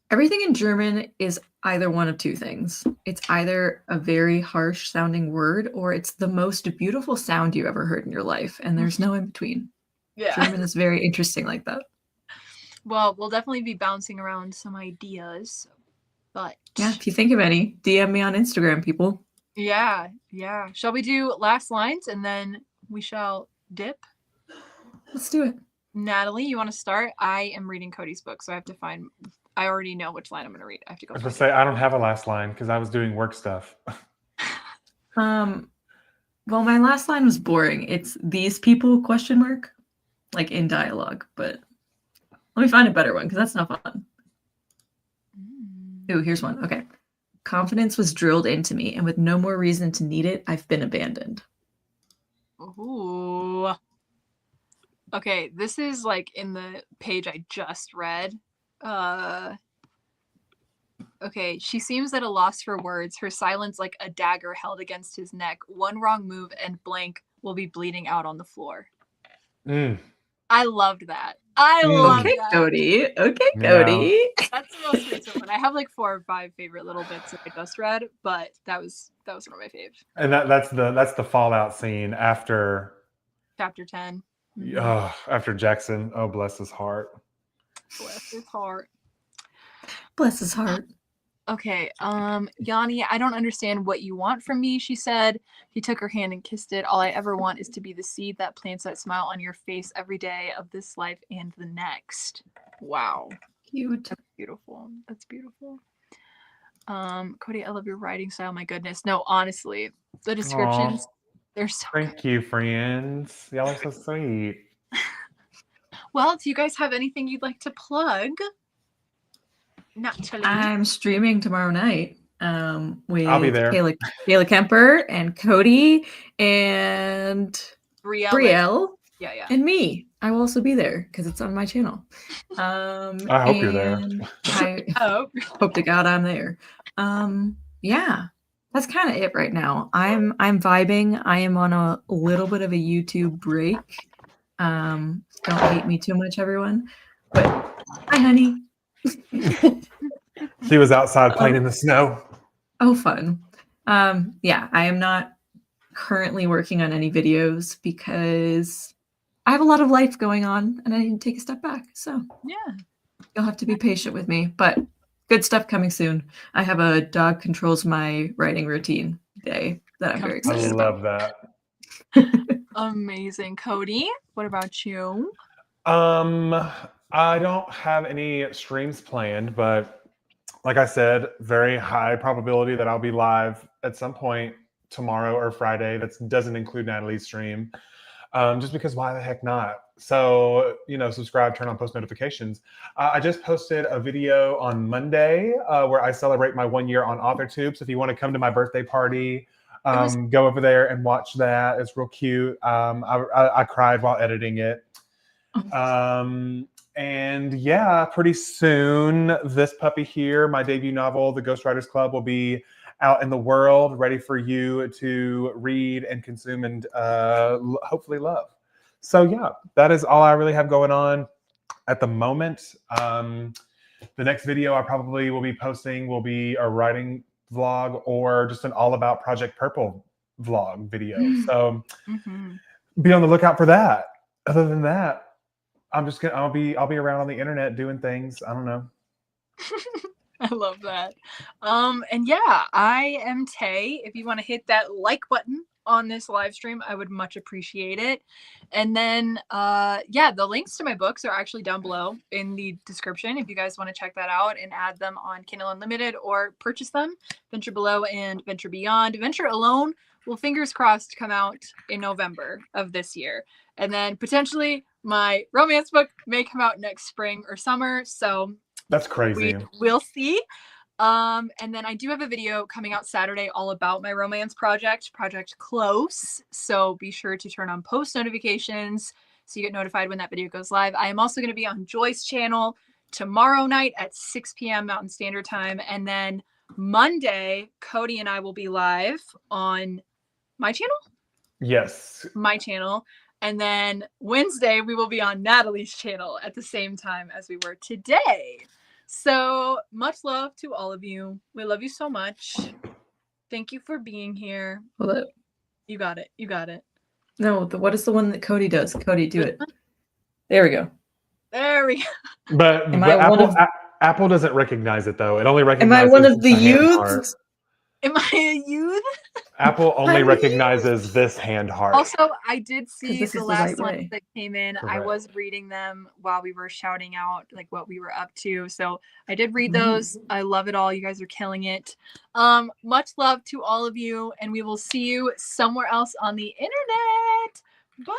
Everything in German is either one of two things. It's either a very harsh sounding word or it's the most beautiful sound you ever heard in your life. And there's no in between. Yeah. German is very interesting like that. Well, we'll definitely be bouncing around some ideas. But yeah, if you think of any, DM me on Instagram, people. Yeah. Shall we do last lines and then we shall dip? Let's do it. Natalie, you want to start? I am reading Cody's book, so I have to find. I already know which line I'm going to read. I have to go. I was going to say I don't have a last line because I was doing work stuff. Well, my last line was boring. It's these people ? Like in dialogue, but let me find a better one because that's not fun. Ooh, here's one. Okay. Confidence was drilled into me, and with no more reason to need it, I've been abandoned. Ooh. Okay, this is like in the page I just read. Okay, she seems at a loss for words, her silence like a dagger held against his neck. One wrong move and blank will be bleeding out on the floor. I loved that. I love okay, that. Cody. Okay, Cody. Yeah. That's the most recent one. I have like 4 or 5 favorite little bits that I just read, but that was one of my faves. And that's the fallout scene after chapter 10. After Jackson. Oh, bless his heart. Bless his heart. Bless his heart. Okay, Yanni, I don't understand what you want from me, she said. He took her hand and kissed it. All I ever want is to be the seed that plants that smile on your face every day of this life and the next. Wow. Cute. That's beautiful. That's beautiful. Cody, I love your writing style. My goodness. No, honestly, the descriptions, they're so Thank you, friends. Y'all are so sweet. Well, do you guys have anything you'd like to plug? Naturally. I'm streaming tomorrow night with I'll be there. Kayla Kemper and Cody and Brielle yeah. and me. I will also be there because it's on my channel. I hope you're there. I hope to God I'm there. Yeah, that's kind of it right now. I'm vibing. I am on a little bit of a YouTube break. Don't hate me too much, everyone. But hi, honey. She was outside playing in the snow. Oh, fun. Yeah, I am not currently working on any videos because I have a lot of life going on and I need to take a step back. So yeah, you'll have to be patient with me, but good stuff coming soon. I have a dog controls my writing routine day that I'm very excited about. I love that. Amazing. Cody, what about you? I don't have any streams planned, but like I said, very high probability that I'll be live at some point tomorrow or Friday. That doesn't include Natalie's stream, just because why the heck not? So, subscribe, turn on post notifications. I just posted a video on Monday where I celebrate my 1 year on authortube. So if you want to come to my birthday party, go over there and watch that. It's real cute. I cried while editing it. And yeah, pretty soon, this puppy here, my debut novel, The Ghostwriters Club, will be out in the world, ready for you to read and consume and hopefully love. So yeah, that is all I really have going on at the moment. The next video I probably will be posting will be a writing vlog or just an all about Project Purple vlog video. So be on the lookout for that. Other than that, I'll be around on the internet doing things. I don't know. I love that. And yeah, I am Tay. If you want to hit that like button on this live stream, I would much appreciate it. And then yeah, the links to my books are actually down below in the description if you guys want to check that out and add them on Kindle Unlimited or purchase them. Venture Below and Venture Beyond. Venture Alone will, fingers crossed, come out in November of this year. And then potentially my romance book may come out next spring or summer. So that's crazy. We'll see. And then I do have a video coming out Saturday all about my romance project, Project Close. So be sure to turn on post notifications so you get notified when that video goes live. I am also going to be on Joy's channel tomorrow night at 6 p.m. Mountain Standard Time. And then Monday, Cody and I will be live on my channel. Yes. My channel. And then Wednesday, we will be on Natalie's channel at the same time as we were today. So much love to all of you. We love you so much. Thank you for being here. Hello. You got it. You got it. No, what is the one that Cody does? Cody, do it. There we go. There we go. But Apple doesn't recognize it, though. It only recognizes. Am I one of the youths? Am I a youth? Apple only recognizes this hand heart. Also, I did see the last right ones that came in. Correct. I was reading them while we were shouting out like what we were up to. So I did read those. I love it all. You guys are killing it. Much love to all of you, and we will see you somewhere else on the internet. Bye.